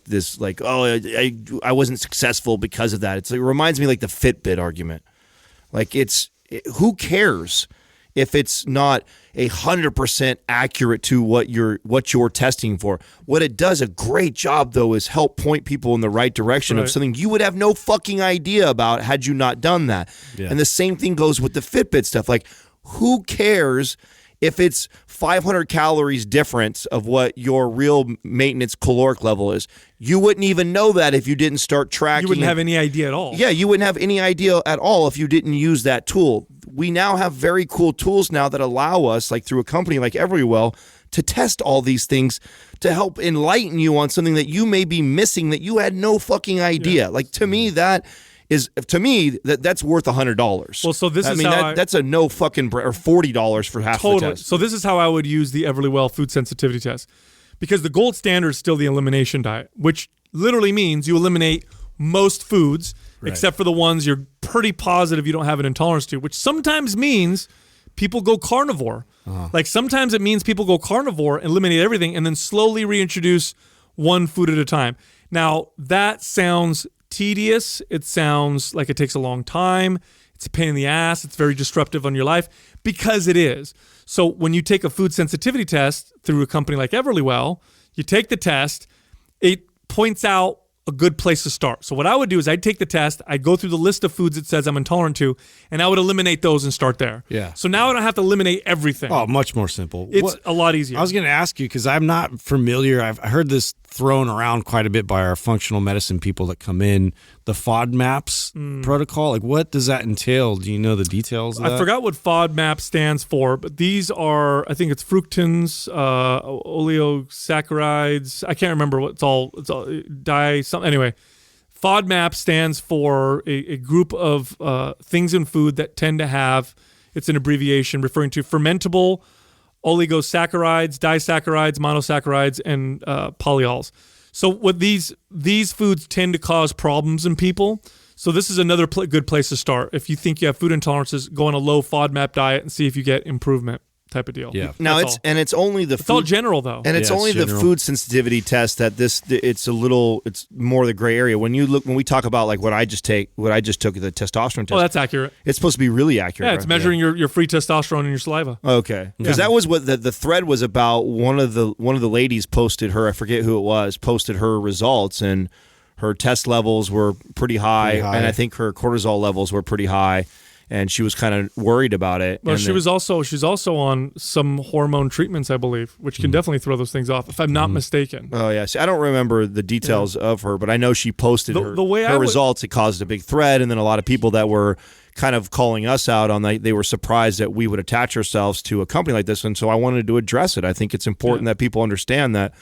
wasn't successful because of that. It reminds me like the Fitbit argument. Like who cares if it's not 100% accurate to what you're testing for? What it does a great job though is help point people in the right direction of something you would have no fucking idea about had you not done that. Yeah. And the same thing goes with the Fitbit stuff. Like, who cares if it's 500 calories difference of what your real maintenance caloric level is? You wouldn't even know that if you didn't start tracking. You wouldn't have any idea at all. Yeah, you wouldn't have any idea at all if you didn't use that tool. We now have very cool tools now that allow us, like through a company like Everywell, to test all these things to help enlighten you on something that you may be missing that you had no fucking idea. Yeah. Like to me, that's worth $100. Well, so this that's a no fucking or $40 for half the test. So this is how I would use the Everlywell food sensitivity test, because the gold standard is still the elimination diet, which literally means you eliminate most foods except for the ones you're pretty positive you don't have an intolerance to, which sometimes means people go carnivore. Like sometimes it means people go carnivore, eliminate everything, and then slowly reintroduce one food at a time. Now, that sounds tedious. It sounds like it takes a long time. It's a pain in the ass. It's very disruptive on your life, because it is. So when you take a food sensitivity test through a company like Everlywell, you take the test, it points out a good place to start. So what I would do is I'd take the test, I'd go through the list of foods it says I'm intolerant to, and I would eliminate those and start there. Yeah. So now I don't have to eliminate everything. Oh, much more simple. It's a lot easier. I was going to ask you, because I'm not familiar. I've heard this thrown around quite a bit by our functional medicine people that come in, the FODMAPs protocol. Like, what does that entail? Do you know the details of that? I forgot what FODMAP stands for, but these are, I think it's fructans, oleosaccharides. I can't remember what it's all something. Anyway, FODMAP stands for a group of things in food that tend to have, it's an abbreviation referring to fermentable oligosaccharides, disaccharides, monosaccharides, and polyols. So what these foods tend to cause problems in people. So this is another good place to start. If you think you have food intolerances, go on a low FODMAP diet and see if you get improvement. Type of deal. Yeah. Now it's only the it's all general though, and it's only the food sensitivity test that it's more the gray area. When we talk about like what I just took the testosterone test. Oh, that's accurate. It's supposed to be really accurate. Yeah, it's measuring your free testosterone in your saliva. Okay, because that was what the thread was about. One of the ladies posted her. I forget who it was. Posted her results, and her test levels were pretty high. And I think her cortisol levels were pretty high. And she was kind of worried about it. Well, she's also on some hormone treatments, I believe, which can definitely throw those things off, if I'm not mistaken. Oh, yeah. See, I don't remember the details of her, but I know she posted her results. It caused a big thread, and then a lot of people that were kind of calling us out on that, they were surprised that we would attach ourselves to a company like this, and so I wanted to address it. I think it's important that people understand that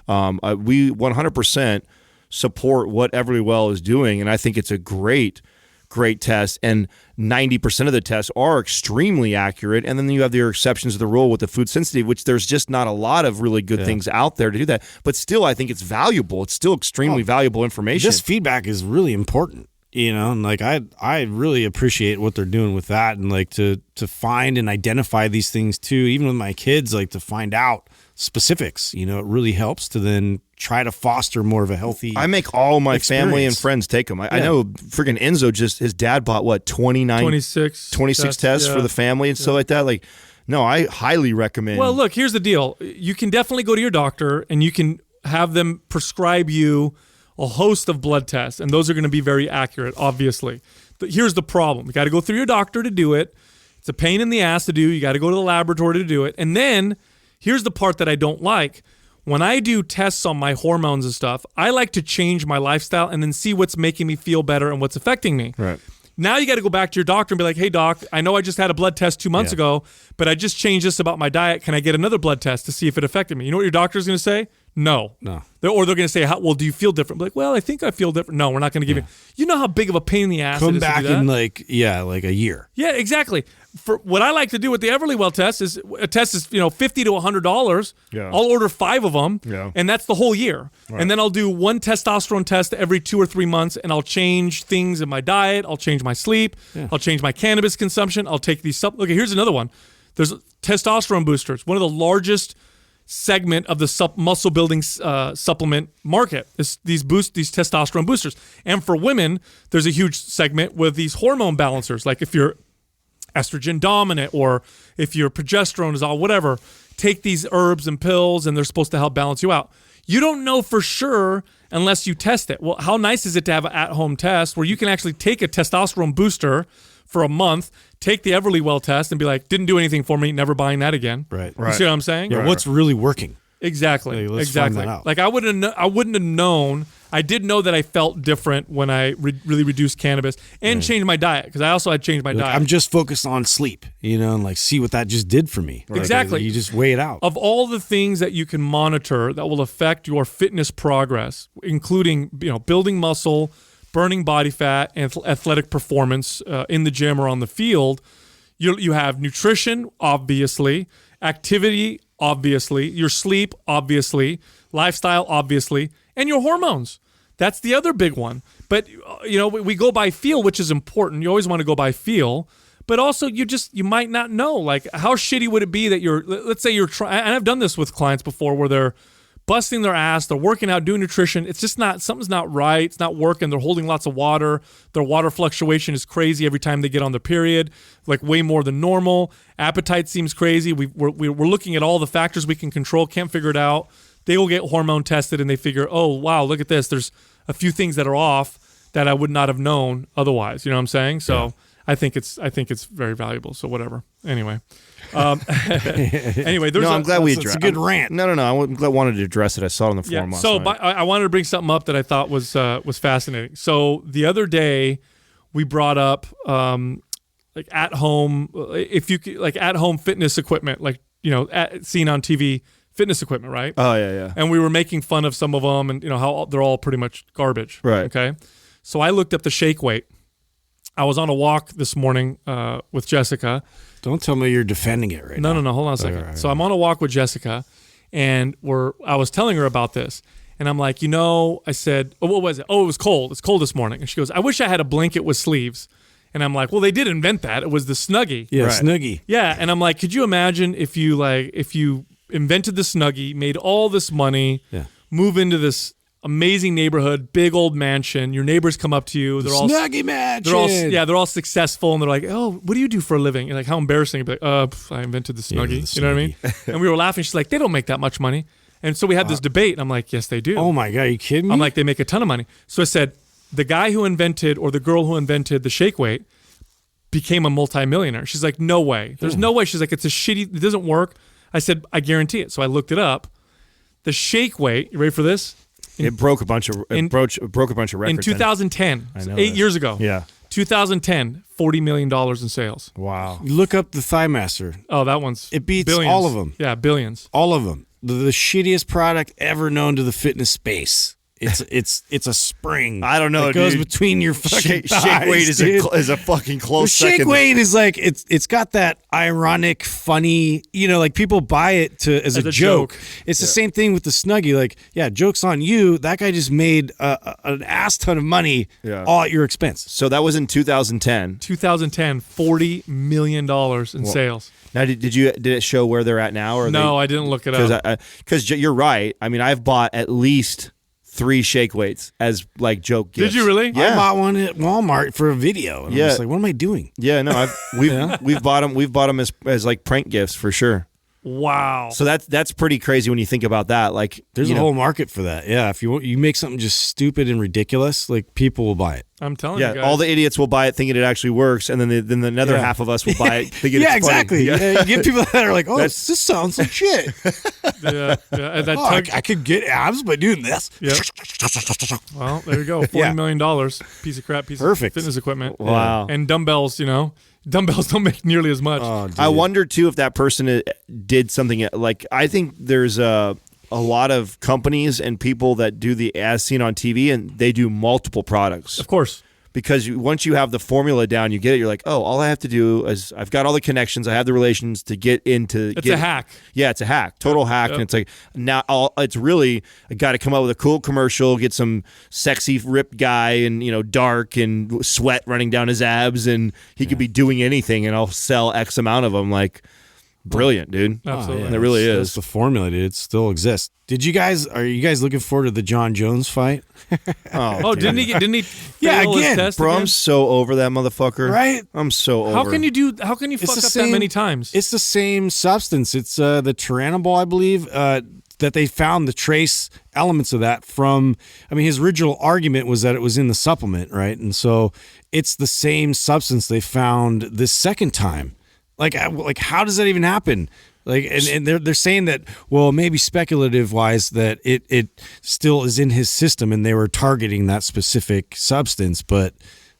we 100% support what Everlywell is doing, and I think it's a great test, and 90% of the tests are extremely accurate. And then you have your exceptions of the rule with the food sensitive, which there's just not a lot of really good things out there to do that. But still, I think it's valuable. It's still extremely valuable information. This feedback is really important, and like I really appreciate what they're doing with that, and like to find and identify these things too, even with my kids, like to find out specifics, it really helps to then try to foster more of a healthy I make all my family and friends take them. I know freaking Enzo his dad bought 26 tests for the family and stuff like that. Like, no, I highly recommend. Well, look, here's the deal. You can definitely go to your doctor and you can have them prescribe you a host of blood tests, and those are going to be very accurate, obviously. But here's the problem. You got to go through your doctor to do it. It's a pain in the ass to do. You got to go to the laboratory to do it. And then here's the part that I don't like. When I do tests on my hormones and stuff, I like to change my lifestyle and then see what's making me feel better and what's affecting me. Right. Now you got to go back to your doctor and be like, hey, doc, I know I just had a blood test 2 months ago, but I just changed this about my diet. Can I get another blood test to see if it affected me? You know what your doctor's going to say? No. Or they're going to say, well, do you feel different? I'm like, well, I think I feel different. No, we're not going to give you. You know how big of a pain in the ass it is come back to do that? in like a year. Yeah, exactly. For what I like to do with the Everlywell test is a test is $50 to $100. Yeah. I'll order 5 of them, and that's the whole year. Right. And then I'll do one testosterone test every 2 or 3 months, and I'll change things in my diet. I'll change my sleep. Yeah. I'll change my cannabis consumption. I'll take these. Okay, here's another one. There's testosterone boosters. One of the largest segment of the muscle building supplement market is these testosterone boosters. And for women, there's a huge segment with these hormone balancers. Like if you're estrogen dominant or if your progesterone is all whatever, take these herbs and pills and they're supposed to help balance you out. You don't know for sure unless you test it. Well, how nice is it to have an at-home test where you can actually take a testosterone booster for a month, take the Everlywell test, and be like, didn't do anything for me, never buying that again. Right. You see what I'm saying? Yeah, what's really working? Exactly. Let's exactly. find that out. Like I wouldn't have known. I did know that I felt different when I really reduced cannabis and changed my diet, because I also had changed my diet. I'm just focused on sleep, and like see what that just did for me. Right? Exactly. You just weigh it out. Of all the things that you can monitor that will affect your fitness progress, including building muscle, burning body fat, and athletic performance in the gym or on the field, you have nutrition, obviously, activity, obviously, your sleep, obviously, lifestyle, obviously, and your hormones. That's the other big one. But, we go by feel, which is important. You always want to go by feel. But also, you might not know. Like, how shitty would it be that let's say you're trying, and I've done this with clients before where they're busting their ass, they're working out, doing nutrition. It's just something's not right. It's not working. They're holding lots of water. Their water fluctuation is crazy every time they get on their period, like way more than normal. Appetite seems crazy. We're looking at all the factors we can control, can't figure it out. They will get hormone tested and they figure, oh, wow, look at this. There's a few things that are off that I would not have known otherwise. You know what I'm saying? So I think it's very valuable. So whatever. Anyway. Anyway, I'm glad we addressed. It's a good rant. No. I'm glad I wanted to address it. I saw it on the forum. Yeah. So I wanted to bring something up that I thought was fascinating. So the other day we brought up like at home, if you like at home fitness equipment, like seen on TV fitness equipment, right? Oh yeah. And we were making fun of some of them, and how they're all pretty much garbage. Right. Okay. So I looked up the shake weight. I was on a walk this morning with Jessica. Don't tell me you're defending it right now. No. Hold on a second. Right. So I'm on a walk with Jessica, and I was telling her about this, and I'm like, I said, oh, what was it? Oh, it was cold. It's cold this morning. And she goes, I wish I had a blanket with sleeves. And I'm like, well, they did invent that. It was the Snuggie. Yeah, right. Snuggie. Yeah, and I'm like, could you imagine if you invented the Snuggie, made all this money, move into this amazing neighborhood, big old mansion. Your neighbors come up to you. They're all Snuggie mansion. They're all successful, and they're like, "Oh, what do you do for a living?" And like, how embarrassing! You'd be like, I invented the Snuggie. You know what I mean? And we were laughing. She's like, "They don't make that much money." And so we had this debate. And I'm like, "Yes, they do." Oh my god, are you kidding me? I'm like, they make a ton of money. So I said, the guy who invented, or the girl who invented the shake weight, became a multimillionaire. She's like, no way. There's no way. She's like, it's it doesn't work. I said, I guarantee it. So I looked it up. The shake weight. You ready for this? It broke a bunch of records in 2010, 8 years ago. Yeah, 2010, $40 million in sales. Wow. Look up the Thigh Master. Oh, that one's it beats billions. all of them. Yeah, billions. All of them. The shittiest product ever known to the fitness space. It's a spring. I don't know. It goes between your fucking thighs. Shake weight is a fucking close second. Shake weight is like it's got that ironic, funny. Like people buy it as a joke. It's the same thing with the Snuggie. Like, joke's on you. That guy just made an ass ton of money all at your expense. So that was in 2010. 2010, $40 million in sales. Now, did it show where they're at now? Or no, I didn't look it up. Because you're right. I mean, I've bought at least 3 shake weights as like joke gifts. Did you really? Yeah. I bought one at Walmart for a video. And I was like, what am I doing? Yeah, no, we've bought them as like prank gifts for sure. Wow. So that's pretty crazy when you think about that. Like, there's a whole market for that. Yeah, if you make something just stupid and ridiculous, like people will buy it. I'm telling you guys. All the idiots will buy it thinking it actually works, and then another half of us will buy it thinking it's funny. Exactly. Yeah, you get people that are like, oh, this sounds legit. I could get abs by doing this. Yep. Well, there you go. $40 million piece of crap, piece of fitness equipment. Wow. And dumbbells, dumbbells don't make nearly as much. Oh, I wonder too if that person did something like, I think there's a lot of companies and people that do the as seen on TV, and they do multiple products. Of course. Because once you have the formula down, you get it. You're like, oh, all I have to do is I've got all the connections, I have the relations to get into. It's a hack. Yeah, it's a hack, total hack, and it's like now it's really I got to come up with a cool commercial, get some sexy ripped guy and dark and sweat running down his abs, and he could be doing anything, and I'll sell X amount of them. Like, brilliant, dude. Absolutely, and it really is. That's the formula, dude. It still exists. Are you guys looking forward to the John Jones fight? Didn't he fail his test bro, again? I'm so over that motherfucker. Right? I'm so over. How can you fuck up that many times? It's the same substance. It's the Turinabol, I believe. that they found the trace elements of that from, I mean, his original argument was that it was in the supplement, right? And so it's the same substance they found this second time. Like how does that even happen? Like, and they're saying that, well, maybe speculative wise that it still is in his system and they were targeting that specific substance, but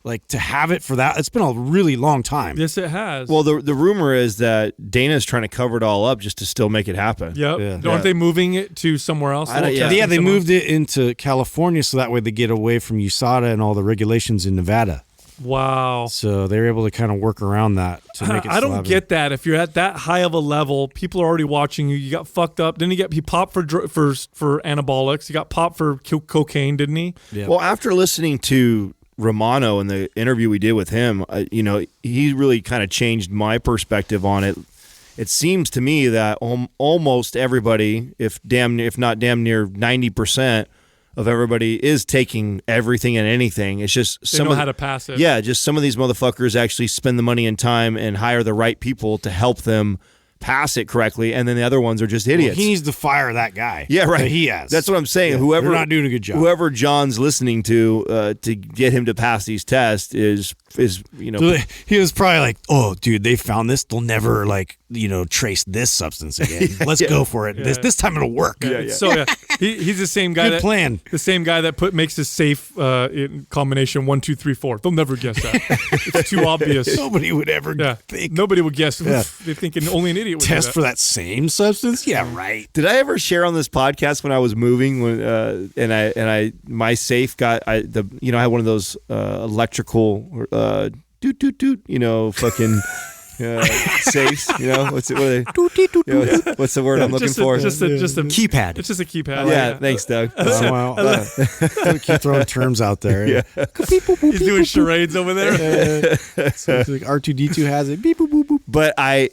like to have it for that, it's been a really long time. Yes, it has. Well, the rumor is that Dana's trying to cover it all up just to still make it happen. Yep. Yeah. Aren't they moving it to somewhere else? They moved it into California so that way they get away from USADA and all the regulations in Nevada. Wow. So they're able to kind of work around that to make it I don't get that. If you're at that high of a level, people are already watching you. You got fucked up. Didn't he popped for anabolics? He got popped for cocaine, didn't he? Yeah. Well, after listening to Romano in the interview we did with him, he really kind of changed my perspective on it. It seems to me that almost everybody, if not damn near 90%, of everybody is taking everything and anything. It's just they know how to pass it. Yeah, just some of these motherfuckers actually spend the money and time and hire the right people to help them pass it correctly, and then the other ones are just idiots. Well, he needs to fire that guy. Yeah, right. That he has. That's what I'm saying. Yeah, Whoever they're not doing a good job. Whoever John's listening to get him to pass these tests is So he was probably like, "Oh, dude, they found this. They'll never trace this substance again. Let's go for it. Yeah. This time it'll work." Yeah. So he's the same guy. Good plan. The same guy that makes the safe in combination 1, 2, 3, 4. They'll never guess that. It's too obvious. Nobody would ever think. Nobody would guess. Yeah. They're thinking only an idiot would test do that. For that same substance. Yeah, right. Did I ever share on this podcast when I was moving my safe got I had one of those electrical doot doot doot fucking safes, what's the word I'm looking for? Just a keypad. It's just a keypad. Yeah, thanks, Doug. Keep throwing terms out there. Yeah. He's doing charades over there. So it's like R2D2 has it. Beep boop boop boop. But I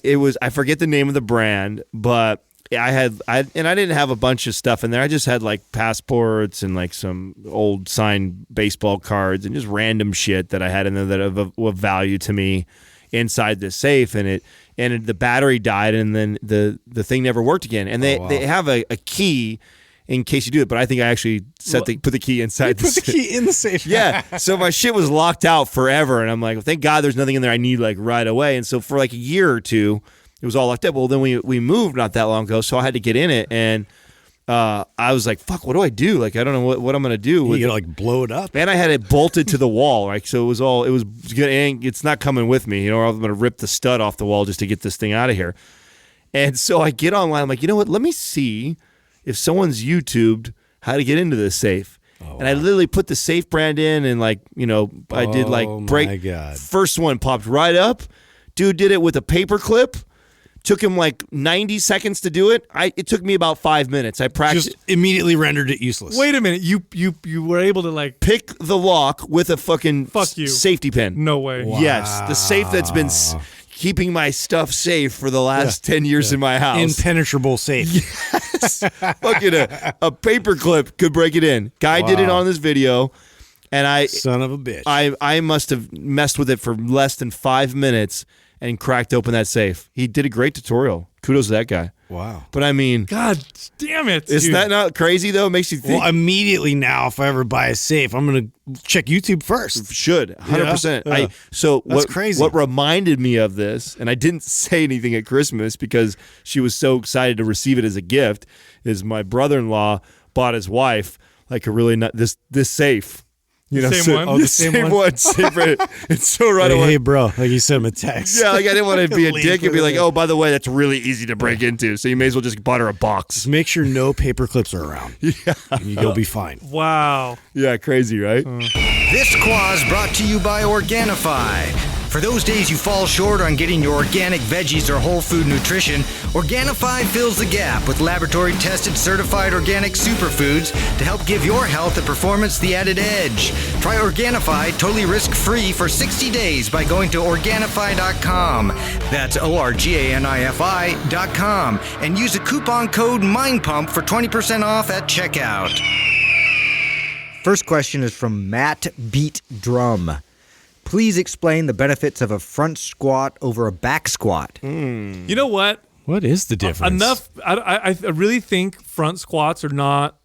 forget the name of the brand, but I didn't have a bunch of stuff in there. I just had like passports and like some old signed baseball cards and just random shit that I had in there that of value to me inside this safe. And the battery died, and then the thing never worked again. And they have a key in case you do it, but I think I actually put the key inside the safe. Put the key in the safe. Yeah. So my shit was locked out forever, and I'm like, well, thank God there's nothing in there I need like right away. And so for like a year or two, it was all locked up. Well, then we moved not that long ago, so I had to get in it, and I was like, "Fuck, what do I do? Like, I don't know what I'm gonna do." You gotta like blow it up, and I had it bolted to the wall, like so. It was good, and it's not coming with me. Or I'm gonna rip the stud off the wall just to get this thing out of here. And so I get online. I'm like, you know what? Let me see if someone's YouTubed how to get into this safe. And I literally put the safe brand in, and I did like break. My God. First one popped right up. Dude did it with a paper clip. Took him like 90 seconds to do it. It took me about 5 minutes. I practiced. Just immediately rendered it useless. Wait a minute. You were able to like pick the lock with a fucking safety pin. No way. Wow. Yes, the safe that's been keeping my stuff safe for the last 10 years in my house. Impenetrable safe. Yes. Fucking a paper clip could break it in. Guy did it on this video, and son of a bitch. I must have messed with it for less than 5 minutes and cracked open that safe. He did a great tutorial. Kudos to that guy. Wow. But I mean, God damn it. Isn't that not crazy though? It makes you think. Well, immediately now, if I ever buy a safe, I'm going to check YouTube first. Should 100%. Yeah. That's crazy. What reminded me of this, and I didn't say anything at Christmas because she was so excited to receive it as a gift, is my brother-in-law bought his wife like a really this safe. Same one? Oh, the same one. It's so right away. Hey, bro. Like you sent him a text. Yeah, like I didn't want to be a dick and be like, oh, by the way, that's really easy to break into. So you may as well just buy her a box. Just make sure no paper clips are around. Yeah. And you'll be fine. Wow. Yeah, crazy, right? This Quaz brought to you by Organifi. For those days you fall short on getting your organic veggies or whole food nutrition, Organifi fills the gap with laboratory-tested certified organic superfoods to help give your health and performance the added edge. Try Organifi totally risk-free for 60 days by going to Organifi.com. That's Organifi.com. And use the coupon code MINDPUMP for 20% off at checkout. First question is from Matt Beat Drum. Please explain the benefits of a front squat over a back squat. You know what? What is the difference? I really think front squats are not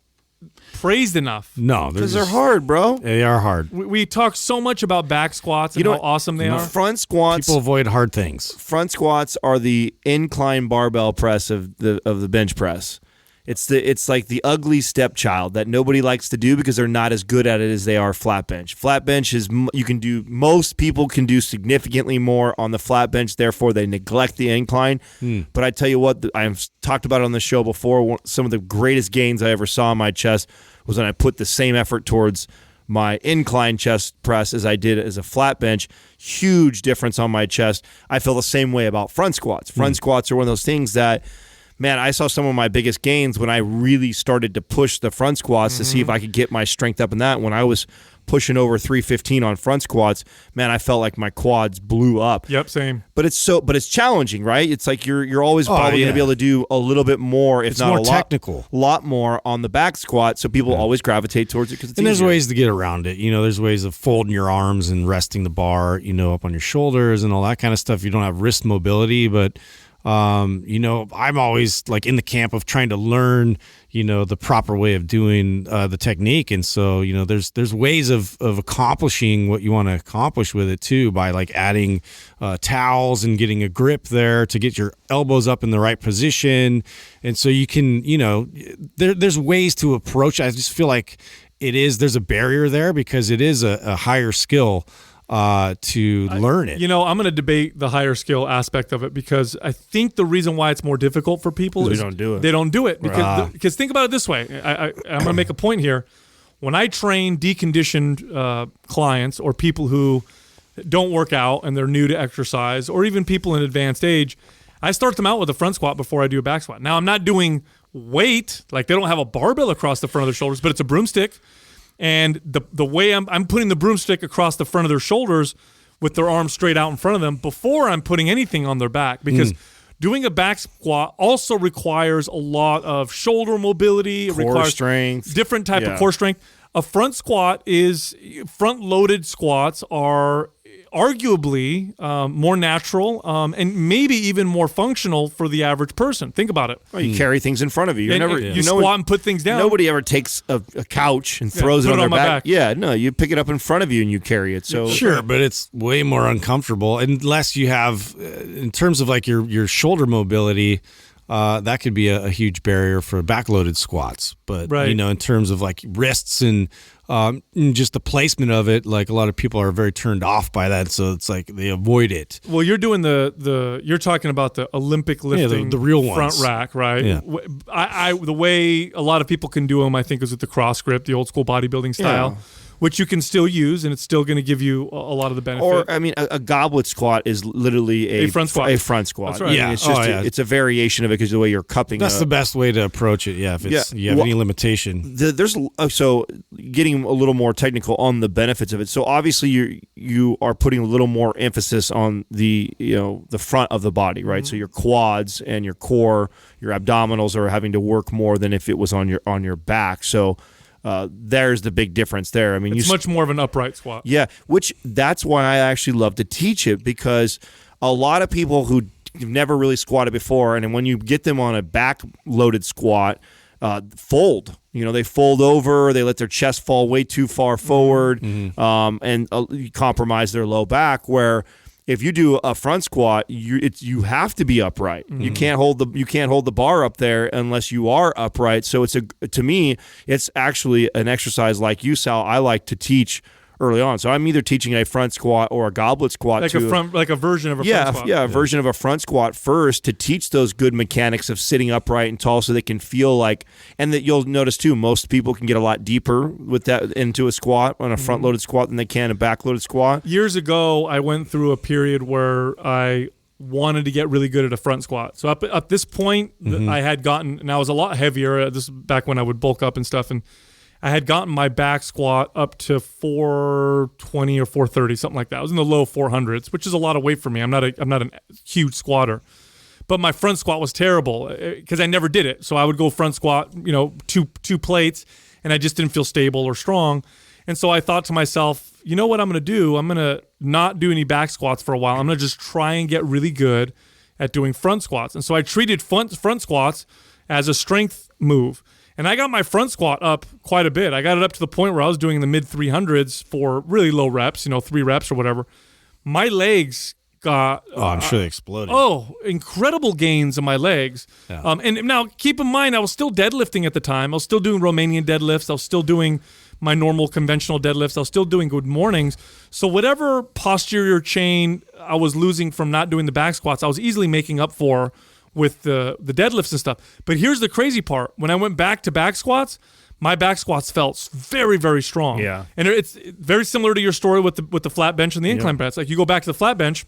praised enough. No, because they're hard, bro. They are hard. We talk so much about back squats and how awesome they are. Front squats. People avoid hard things. Front squats are the incline barbell press of the bench press. It's like the ugly stepchild that nobody likes to do because they're not as good at it as they are flat bench. Flat bench is most people can do significantly more on the flat bench. Therefore, they neglect the incline. But I tell you what, I've talked about it on the show before. Some of the greatest gains I ever saw on my chest was when I put the same effort towards my incline chest press as I did as a flat bench. Huge difference on my chest. I feel the same way about front squats. Front squats are one of those things that, man, I saw some of my biggest gains when I really started to push the front squats to see if I could get my strength up in that. When I was pushing over 315 on front squats, man, I felt like my quads blew up. Yep, same. But it's challenging, right? It's like you're always probably going to be able to do a little bit more, if not more a technical. lot more on the back squat. So people always gravitate towards it because it's and there's easier. ways to get around it. There's ways of folding your arms and resting the bar, up on your shoulders and all that kind of stuff. You don't have wrist mobility, but I'm always like in the camp of trying to learn, the proper way of doing the technique. And so, there's ways of accomplishing what you want to accomplish with it too, by like adding towels and getting a grip there to get your elbows up in the right position. And so you can, there's ways to approach it. I just feel like there's a barrier there because it is a higher skill to learn it. I'm going to debate the higher skill aspect of it because I think the reason why it's more difficult for people is they don't do it. They don't do it because think about it this way. I'm going to make a point here. When I train deconditioned clients or people who don't work out and they're new to exercise, or even people in advanced age, I start them out with a front squat before I do a back squat. Now, I'm not doing weight, like they don't have a barbell across the front of their shoulders, but it's a broomstick. And the way I'm putting the broomstick across the front of their shoulders with their arms straight out in front of them before I'm putting anything on their back, because doing a back squat also requires a lot of shoulder mobility. It requires strength, different type of core strength. A front squat front-loaded squats are arguably more natural and maybe even more functional for the average person. Think about it. Well, you carry things in front of you. You squat and put things down. Nobody ever takes a couch and throws it on their back. Yeah, no, you pick it up in front of you and you carry it. So sure, but it's way more uncomfortable unless you have, in terms of like your shoulder mobility. That could be a huge barrier for backloaded squats. But, in terms of like wrists and just the placement of it, like a lot of people are very turned off by that. So it's like they avoid it. Well, you're doing you're talking about the Olympic lifting, the real front ones. rack, right? Yeah. The way a lot of people can do them, I think, is with the cross grip, the old school bodybuilding style. Yeah. Which you can still use, and it's still going to give you a lot of the benefit. Or, a goblet squat is literally a front squat. A front squat. That's right. Yeah. It's just it's a variation of it because of the way you're cupping. That's the best way to approach it. Yeah. If you have any limitation. There's so getting a little more technical on the benefits of it. So obviously you are putting a little more emphasis on the the front of the body, right? Mm-hmm. So your quads and your core, your abdominals are having to work more than if it was on your back. So. There's the big difference there. It's much more of an upright squat. Yeah, that's why I actually love to teach it, because a lot of people who have never really squatted before, and when you get them on a back-loaded squat, fold. They fold over, they let their chest fall way too far forward, and compromise their low back, where if you do a front squat, you have to be upright. Mm-hmm. You can't hold the bar up there unless you are upright. So to me, it's actually an exercise like you, Sal, I like to teach early on. So I'm either teaching a front squat or a goblet squat, like a version of a front squat. Yeah, a version of a front squat first to teach those good mechanics of sitting upright and tall, so they can feel like. And that you'll notice too, most people can get a lot deeper with that into a squat on a front loaded squat than they can a back loaded squat. Years ago, I went through a period where I wanted to get really good at a front squat. So up this point, I had gotten, and I was a lot heavier. This is back when I would bulk up and stuff, and I had gotten my back squat up to 420 or 430, something like that. I was in the low 400s, which is a lot of weight for me. I'm not a huge squatter. But my front squat was terrible because I never did it. So I would go front squat, two plates, and I just didn't feel stable or strong. And so I thought to myself, you know what I'm going to do? I'm going to not do any back squats for a while. I'm going to just try and get really good at doing front squats. And so I treated front squats as a strength move. And I got my front squat up quite a bit. I got it up to the point where I was doing the mid 300s for really low reps, 3 reps or whatever. My legs got... I'm sure they exploded. Incredible gains in my legs. Yeah. And now, keep in mind, I was still deadlifting at the time. I was still doing Romanian deadlifts. I was still doing my normal conventional deadlifts. I was still doing good mornings. So whatever posterior chain I was losing from not doing the back squats, I was easily making up for with the deadlifts and stuff. But here's the crazy part. When I went back to back squats, my back squats felt very, very strong. Yeah. And it's very similar to your story with the flat bench and the incline press. Like, you go back to the flat bench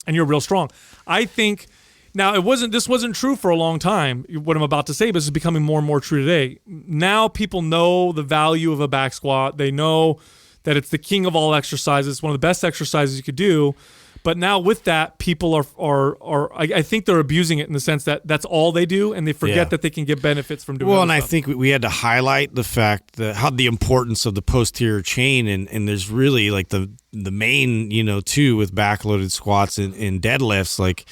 and you're real strong. I think now this wasn't true for a long time, what I'm about to say, but this is becoming more and more true today. Now people know the value of a back squat. They know that it's the king of all exercises, one of the best exercises you could do. But now with that, people are I think they're abusing it in the sense that that's all they do, and they forget that they can get benefits from doing it. Well, and stuff. I think we had to highlight the fact that how the importance of the posterior chain, and there's really like the main, too, with backloaded squats and deadlifts, like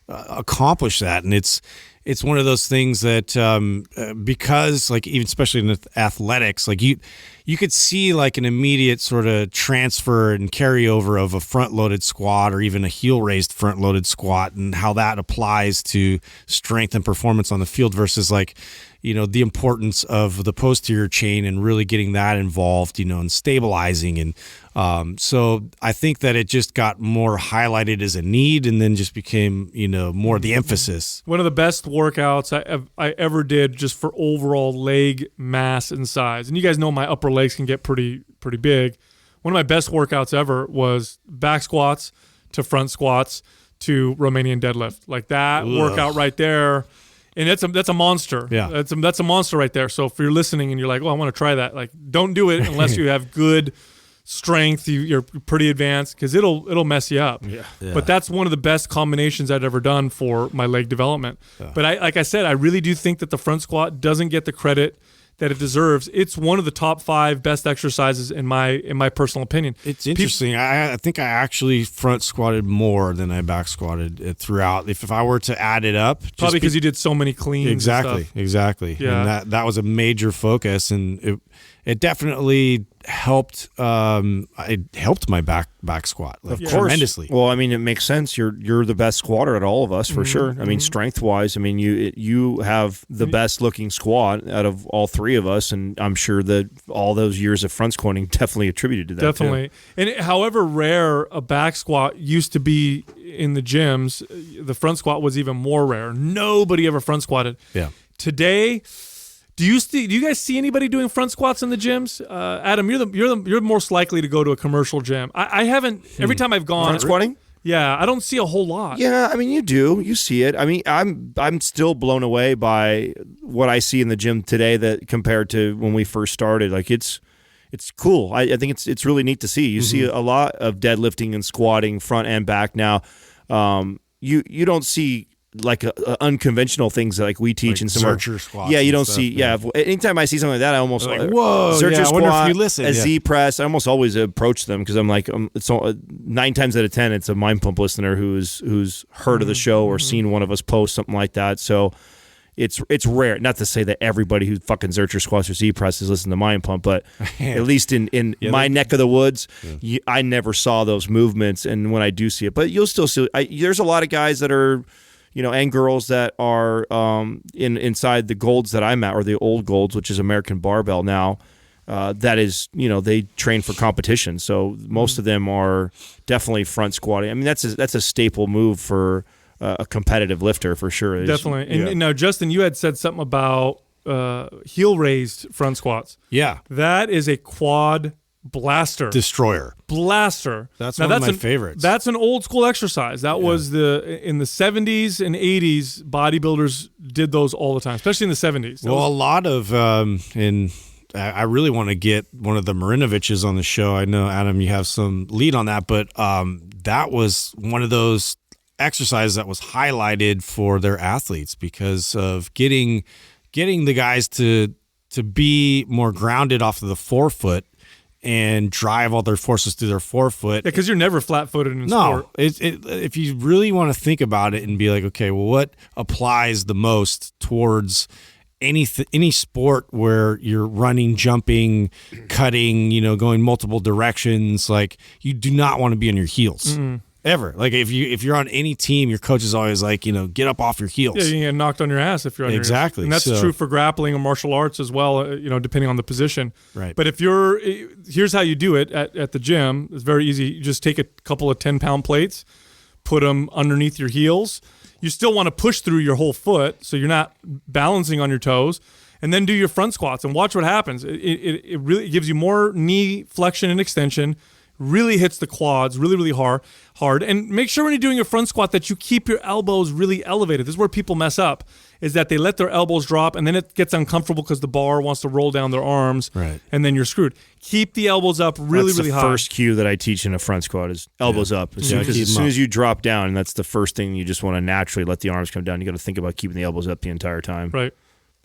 accomplish that. And it's one of those things that because like even especially in athletics, like you could see like an immediate sort of transfer and carryover of a front loaded squat or even a heel raised front loaded squat, and how that applies to strength and performance on the field versus like, the importance of the posterior chain and really getting that involved, and stabilizing. And so I think that it just got more highlighted as a need, and then just became, more the emphasis. One of the best workouts I ever did just for overall leg mass and size. And you guys know my upper legs can get pretty big. One of my best workouts ever was back squats to front squats to Romanian deadlift. Like that workout right there. And that's a monster. Yeah. That's a monster right there. So if you're listening and you're like, I want to try that, like, don't do it unless you have good strength. You're pretty advanced, because it'll mess you up. Yeah. But that's one of the best combinations I'd ever done for my leg development. Yeah. But like I said, I really do think that the front squat doesn't get the credit that it deserves. It's one of the top 5 best exercises in my personal opinion. It's interesting. I think I actually front squatted more than I back squatted throughout. If I were to add it up, probably because you did so many cleans. Exactly. Yeah. And that was a major focus, and it definitely helped. It helped my back squat, like, tremendously. Well, I mean, it makes sense. You're the best squatter at all of us, for sure. I mean, strength wise, I mean, you have the best looking squat out of all 3 of us, and I'm sure that all those years of front squatting definitely attributed to that. Definitely. And however rare a back squat used to be in the gyms, the front squat was even more rare. Nobody ever front squatted. Yeah. Today, do you guys see anybody doing front squats in the gyms? Adam, you're most likely to go to a commercial gym. I haven't. Every time I've gone, Front squatting? Yeah, I don't see a whole lot. Yeah, I mean, you see it. I mean, I'm still blown away by what I see in the gym today that compared to when we first started. Like, it's cool. I think it's really neat to see. You see a lot of deadlifting and squatting front and back now. You don't see like unconventional things like we teach, like in some Zercher squats. Yeah, you don't see. Yeah, anytime I see something like that, I almost like, whoa, Zercher squat, I wonder if you listen. a Z press. I almost always approach them because I'm like, it's 9 times out of 10, it's a Mind Pump listener who's heard of the show or seen one of us post something like that. So it's rare. Not to say that everybody who fucking Zercher squats or Z presses listen to Mind Pump, but at least in my neck of the woods, I never saw those movements. And when I do see it, but you'll still see. There's a lot of guys that are, and girls that are inside the Golds that I'm at, or the old Golds, which is American Barbell now. That is, they train for competition. So most of them are definitely front squatting. I mean, that's a staple move for a competitive lifter, for sure. Definitely. And now, Justin, you had said something about heel raised front squats. Yeah. That is a quad blaster. Destroyer. Blaster. That's one of my favorites. That's an old school exercise. That was in the 70s and 80s, bodybuilders did those all the time, especially in the 70s. Well, a lot of I really want to get one of the Marinoviches on the show. I know, Adam, you have some lead on that, but that was one of those exercises that was highlighted for their athletes because of getting the guys to be more grounded off of the forefoot and drive all their forces through their forefoot. Yeah, because you're never flat-footed in sport. If you really want to think about it and be like, okay, well, what applies the most towards any sport where you're running, jumping, cutting, going multiple directions, like you do not want to be on your heels. Ever. Like if you're on any team, your coach is always like, get up off your heels. Yeah, you can get knocked on your ass if you're on exactly. your ass. And that's true for grappling or martial arts as well, depending on the position. Right. But here's how you do it at the gym. It's very easy. You just take a couple of 10-pound plates, put them underneath your heels. You still want to push through your whole foot so you're not balancing on your toes, and then do your front squats and watch what happens. It really gives you more knee flexion and extension, really hits the quads really, really hard. And make sure when you're doing your front squat that you keep your elbows really elevated. This is where people mess up, is that they let their elbows drop and then it gets uncomfortable because the bar wants to roll down their arms, right, and then you're screwed. Keep the elbows up really, really high. That's the first cue that I teach in a front squat is elbows up. As soon as you drop down, that's the first thing you just want to naturally let the arms come down. You got to think about keeping the elbows up the entire time. Right.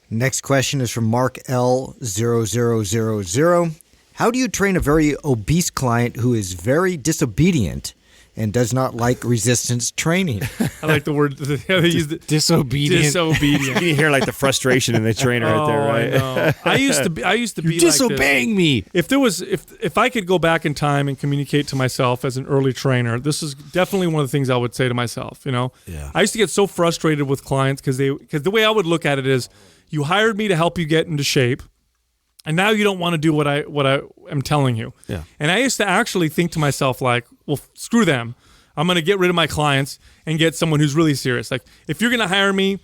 Next question is from Mark L0000. How do you train a very obese client who is very disobedient and does not like resistance training? I like the word. They use the, disobedient. Disobedient. You can hear like the frustration in the trainer right there, right? I know. I used to be. You're disobeying like me. If I could go back in time and communicate to myself as an early trainer, this is definitely one of the things I would say to myself. Yeah. I used to get so frustrated with clients because the way I would look at it is, you hired me to help you get into shape, and now you don't want to do what I am telling you. Yeah. And I used to actually think to myself like, well, screw them. I'm going to get rid of my clients and get someone who's really serious. Like, if you're going to hire me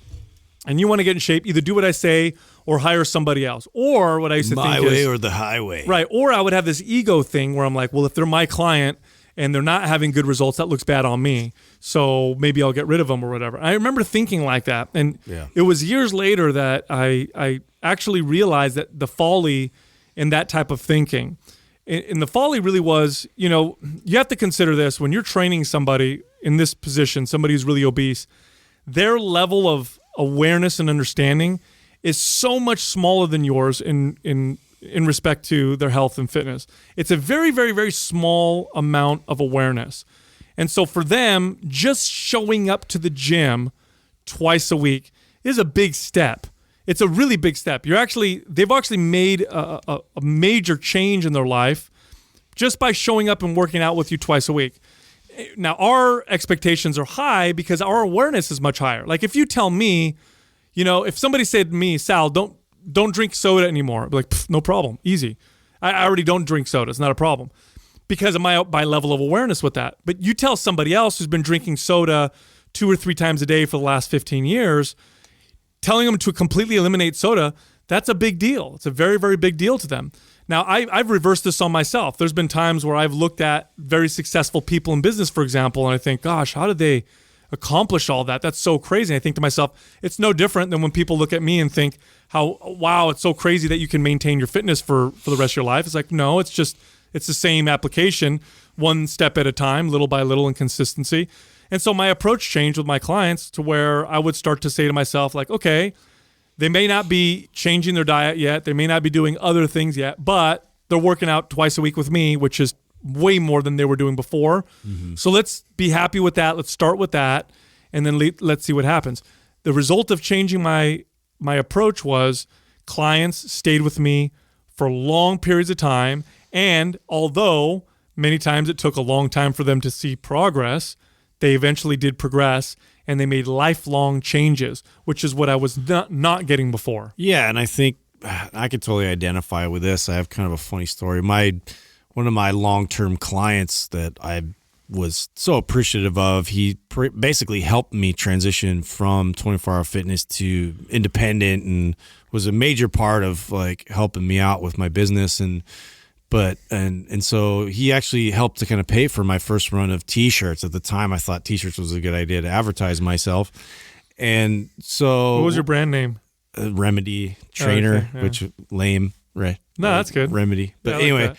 and you want to get in shape, either do what I say or hire somebody else. Or what I used to think is, my way or the highway. Right. Or I would have this ego thing where I'm like, well, if they're my client and they're not having good results, that looks bad on me. So maybe I'll get rid of them or whatever. I remember thinking like that. And It was years later that I actually realized that the folly in that type of thinking. And the folly really was, you have to consider this. When you're training somebody in this position, somebody who's really obese, their level of awareness and understanding is so much smaller than yours in respect to their health and fitness. It's a very, very, very small amount of awareness. And so for them, just showing up to the gym twice a week is a big step. It's a really big step. They've actually made a major change in their life just by showing up and working out with you twice a week. Now, our expectations are high because our awareness is much higher. Like, if you tell me, if somebody said to me, Sal, don't drink soda anymore, I'd be like, no problem, easy. I already don't drink soda. It's not a problem because of my level of awareness with that. But you tell somebody else who's been drinking soda 2 or 3 times a day for the last 15 years, telling them to completely eliminate soda, that's a big deal. It's a very, very big deal to them. Now, I've reversed this on myself. There's been times where I've looked at very successful people in business, for example, and I think, gosh, how did they accomplish all that? That's so crazy. And I think to myself, it's no different than when people look at me and think, wow, it's so crazy that you can maintain your fitness for the rest of your life. It's like, no, it's the same application, one step at a time, little by little, in consistency. And so my approach changed with my clients to where I would start to say to myself, like, okay, they may not be changing their diet yet. They may not be doing other things yet, but they're working out twice a week with me, which is way more than they were doing before. Mm-hmm. So let's be happy with that. Let's start with that, and then let's see what happens. The result of changing my approach was clients stayed with me for long periods of time, and although many times it took a long time for them to see progress, they eventually did progress, and they made lifelong changes, which is what I was not getting before. Yeah, and I think I could totally identify with this. I have kind of a funny story. One of my long-term clients that I was so appreciative of, he basically helped me transition from 24-hour fitness to independent, and was a major part of like helping me out with my business. And so he actually helped to kind of pay for my first run of T-shirts. At the time, I thought T-shirts was a good idea to advertise myself. And so, what was your brand name? Remedy Trainer, which lame, right? No, that's good. Remedy. But yeah, anyway,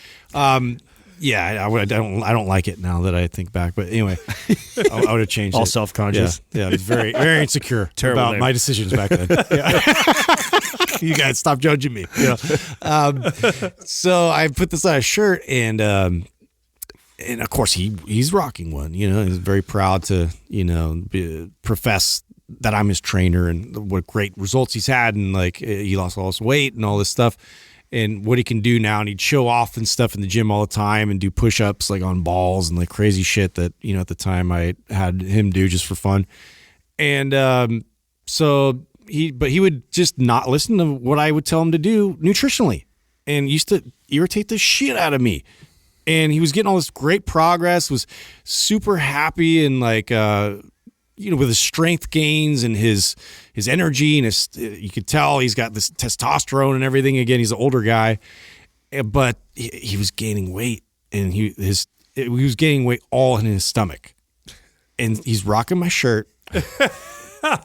Yeah, I don't like it now that I think back. But anyway, I would have changed all it. self-conscious. Yeah, I was very, very insecure Terrible about name. my decisions back then. Yeah. You guys stop judging me. So I put this on a shirt, and of course he's rocking one. He's very proud to profess that I'm his trainer and what great results he's had, and like he lost all his weight and all this stuff. And what he can do now, and he'd show off and stuff in the gym all the time and do push-ups like on balls and like crazy shit that at the time I had him do just for fun. And so he would just not listen to what I would tell him to do nutritionally, and used to irritate the shit out of me. And he was getting all this great progress, was super happy, and like with his strength gains and his energy and you could tell he's got this testosterone and everything. Again, he's an older guy, but he was gaining weight, and he was gaining weight all in his stomach. And he's rocking my shirt, and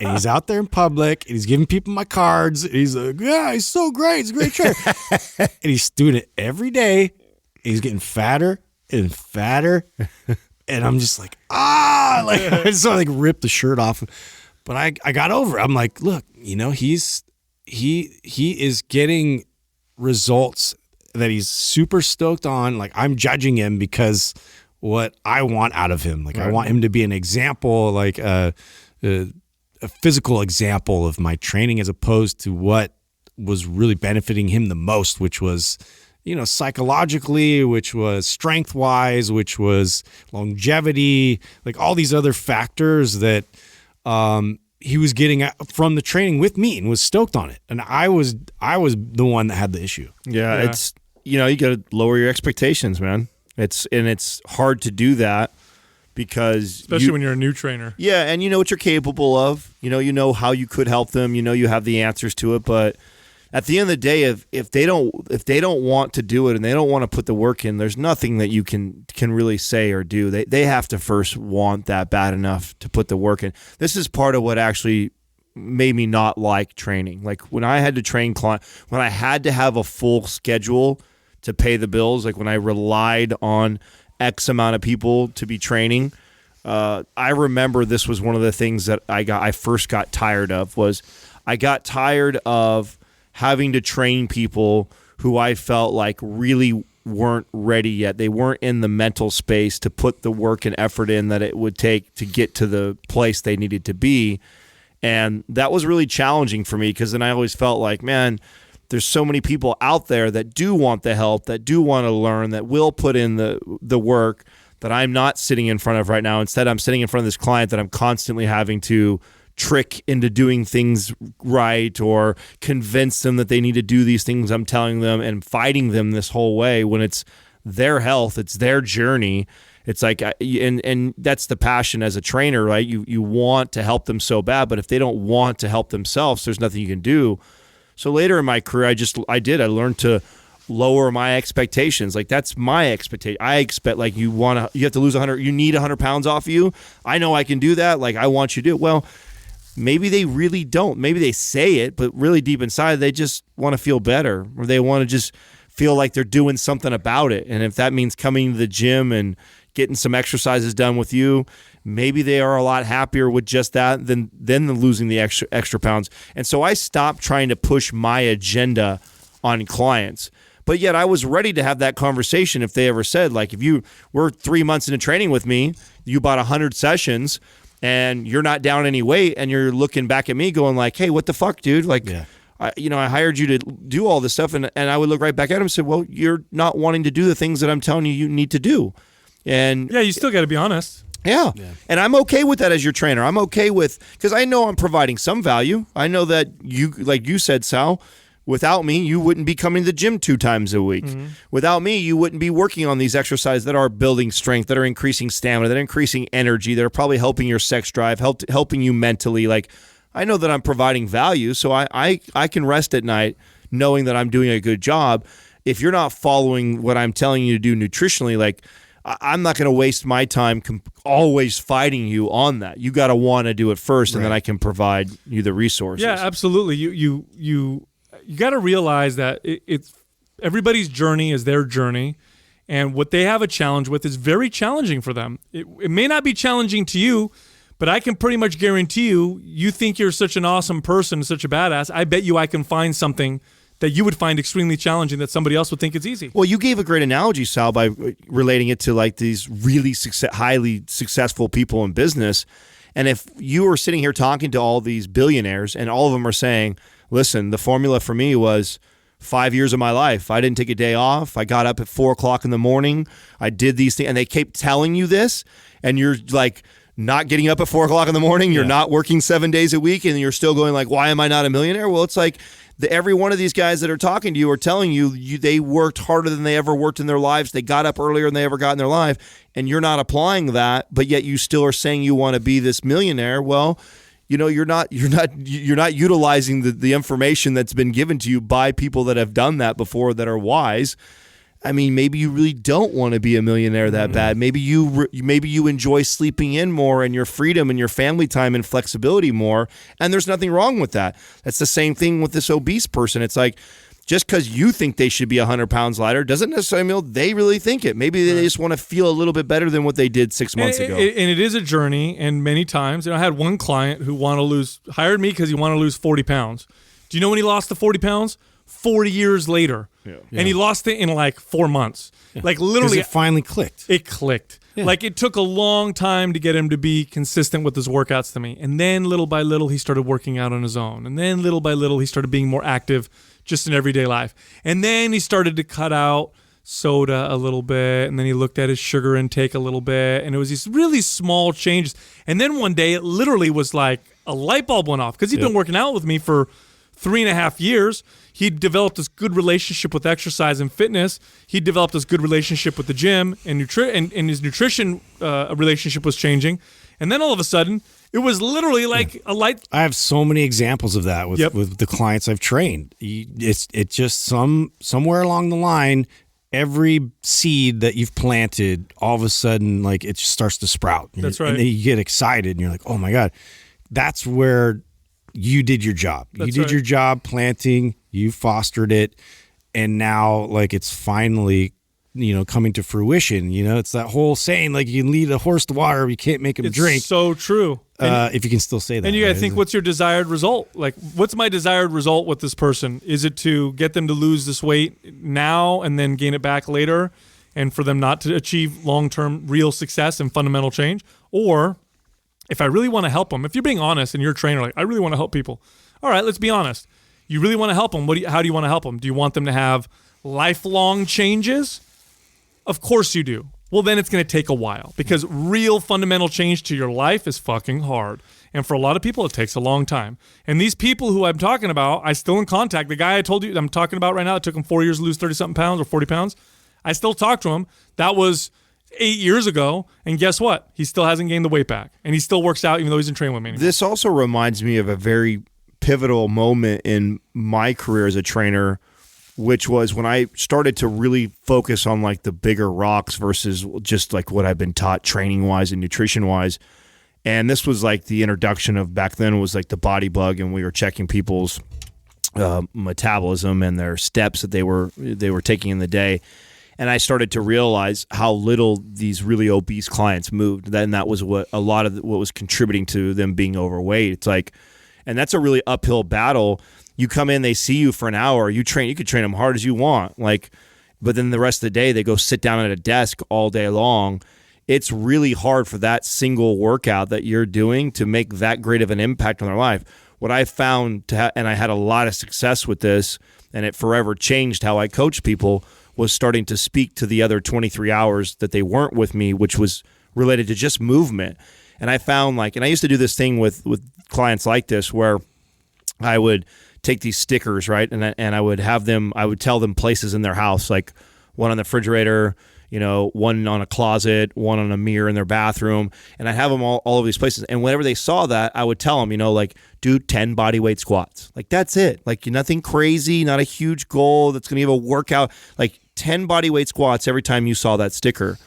he's out there in public, and he's giving people my cards. And he's like, "Yeah, he's so great. It's a great shirt." And he's doing it every day. He's getting fatter and fatter. And I'm just like, I just like ripped the shirt off. But I got over it. I'm like, look, he is getting results that he's super stoked on. Like, I'm judging him because what I want out of him. Like, right. I want him to be an example, like a physical example of my training, as opposed to what was really benefiting him the most, which was psychologically, which was strength-wise, which was longevity, like all these other factors that he was getting from the training with me and was stoked on it. And I was the one that had the issue. Yeah. It's, you got to lower your expectations, man. It's hard to do that because especially when you're a new trainer. Yeah, and you know what you're capable of. You know how you could help them. You have the answers to it, but at the end of the day, if they don't want to do it and they don't want to put the work in, there's nothing that you can really say or do. They have to first want that bad enough to put the work in. This is part of what actually made me not like training. Like when I had to train clients, when I had to have a full schedule to pay the bills, like when I relied on X amount of people to be training, I remember this was one of the things that I first got tired of. Was I got tired of having to train people who I felt like really weren't ready yet. They weren't in the mental space to put the work and effort in that it would take to get to the place they needed to be. And that was really challenging for me, because then I always felt like, man, there's so many people out there that do want the help, that do want to learn, that will put in the work that I'm not sitting in front of right now. Instead, I'm sitting in front of this client that I'm constantly having to trick into doing things right, or convince them that they need to do these things I'm telling them, and fighting them this whole way when it's their health, it's their journey. It's like, and that's the passion as a trainer, right? You want to help them so bad, but if they don't want to help themselves, there's nothing you can do. So later in my career, I learned to lower my expectations. Like, that's my expectation. I expect, like, you have to lose 100, you need 100 pounds off of you. I know I can do that. Like, I want you to do it. Well, maybe they really don't. Maybe they say it, but really deep inside, they just want to feel better, or they want to just feel like they're doing something about it. And if that means coming to the gym and getting some exercises done with you, maybe they are a lot happier with just that than losing the extra pounds. And so I stopped trying to push my agenda on clients. But yet I was ready to have that conversation if they ever said, like, if you were 3 months into training with me, you bought 100 sessions, and you're not down any weight, and you're looking back at me going like, hey, what the fuck, dude? Like, yeah. I hired you to do all this stuff. And I would look right back at him and say, well, you're not wanting to do the things that I'm telling you need to do. And yeah, you still got to be honest. Yeah. And I'm okay with that as your trainer. I'm okay with, because I know I'm providing some value. I know that you, like you said, Sal, without me, you wouldn't be coming to the gym 2 times a week. Mm-hmm. Without me, you wouldn't be working on these exercises that are building strength, that are increasing stamina, that are increasing energy, that are probably helping your sex drive, helping you mentally. Like, I know that I'm providing value, so I can rest at night knowing that I'm doing a good job. If you're not following what I'm telling you to do nutritionally, like, I'm not going to waste my time always fighting you on that. You got to want to do it first, and then I can provide you the resources. Yeah, absolutely. You got to realize that it's everybody's journey is their journey, And what they have a challenge with is very challenging for them. It may not be challenging to you, but I can pretty much guarantee you think you're such an awesome person, such a badass. I bet you I can find something that you would find extremely challenging that somebody else would think it's easy. Well, you gave a great analogy, Sal, by relating it to like these really highly successful people in business. And if you were sitting here talking to all these billionaires and all of them are saying, listen, the formula for me was 5 years of my life. I didn't take a day off. I got up at 4 o'clock in the morning. I did these things. And they keep telling you this. And you're like not getting up at 4 o'clock in the morning. You're not working 7 days a week. And you're still going like, why am I not a millionaire? Well, it's like every one of these guys that are talking to you are telling you they worked harder than they ever worked in their lives. They got up earlier than they ever got in their life. And you're not applying that, but yet you still are saying you want to be this millionaire. Well, you're not utilizing the information that's been given to you by people that have done that before that are wise. I mean, maybe you really don't want to be a millionaire that bad. Maybe you enjoy sleeping in more and your freedom and your family time and flexibility more. And there's nothing wrong with that. That's the same thing with this obese person. It's like, just because you think they should be 100 pounds lighter doesn't necessarily mean they really think it. Maybe they just want to feel a little bit better than what they did 6 months ago. And it is a journey. And many times, I had one client who hired me because he wanted to lose 40 pounds. Do you know when he lost the 40 pounds? 40 years later. Yeah. And he lost it in like 4 months. Yeah. Like literally. It finally clicked. It clicked. Yeah. Like it took a long time to get him to be consistent with his workouts to me. And then little by little, he started working out on his own. And then little by little, he started being more active just in everyday life. And then he started to cut out soda a little bit. And then he looked at his sugar intake a little bit. And it was these really small changes. And then one day, it literally was like a light bulb went off because he'd been working out with me for 3.5 years. He developed this good relationship with exercise and fitness. He developed this good relationship with the gym, and his nutrition relationship was changing. And then all of a sudden, it was literally like a light. I have so many examples of that with the clients I've trained. It's just somewhere along the line, every seed that you've planted, all of a sudden, like it just starts to sprout. That's right. And then you get excited, and you're like, oh my God, that's where you did your job. You did your job planting, you fostered it, and now like it's finally, coming to fruition. It's that whole saying, like you can lead a horse to water, you can't make him drink. It's so true. If you can still say that. And you got to think, what's your desired result? Like, what's my desired result with this person? Is it to get them to lose this weight now and then gain it back later, and for them not to achieve long-term real success and fundamental change? Or if I really want to help them, if you're being honest and you're a trainer, like, I really want to help people. All right, let's be honest. You really want to help them. How do you want to help them? Do you want them to have lifelong changes? Of course you do. Well, then it's going to take a while because real fundamental change to your life is fucking hard. And for a lot of people, it takes a long time. And these people who I'm talking about, I still in contact. The guy I told you I'm talking about right now, it took him 4 years to lose 30-something pounds or 40 pounds. I still talk to him. That was 8 years ago, and guess what? He still hasn't gained the weight back, and he still works out even though he's in training with me anymore. This also reminds me of a very pivotal moment in my career as a trainer, which was when I started to really focus on like the bigger rocks versus just like what I've been taught training-wise and nutrition-wise. And this was like the introduction of, back then it was like the body bug, and we were checking people's metabolism and their steps that they were taking in the day. And I started to realize how little these really obese clients moved. And that was what a lot of what was contributing to them being overweight. It's like, and that's a really uphill battle. You come in, they see you for an hour, you could train them hard as you want. Like, but then the rest of the day, they go sit down at a desk all day long. It's really hard for that single workout that you're doing to make that great of an impact on their life. What I found, and I had a lot of success with this, and it forever changed how I coach people, was starting to speak to the other 23 hours that they weren't with me, which was related to just movement. And I found and I used to do this thing with clients like this where I would take these stickers, right? And I would tell them places in their house, like one on the refrigerator, one on a closet, one on a mirror in their bathroom. And I'd have them all over these places. And whenever they saw that, I would tell them, do 10 body weight squats. Like, that's it. Like, nothing crazy, not a huge goal that's going to give a workout. Like 10 body weight squats every time you saw that sticker.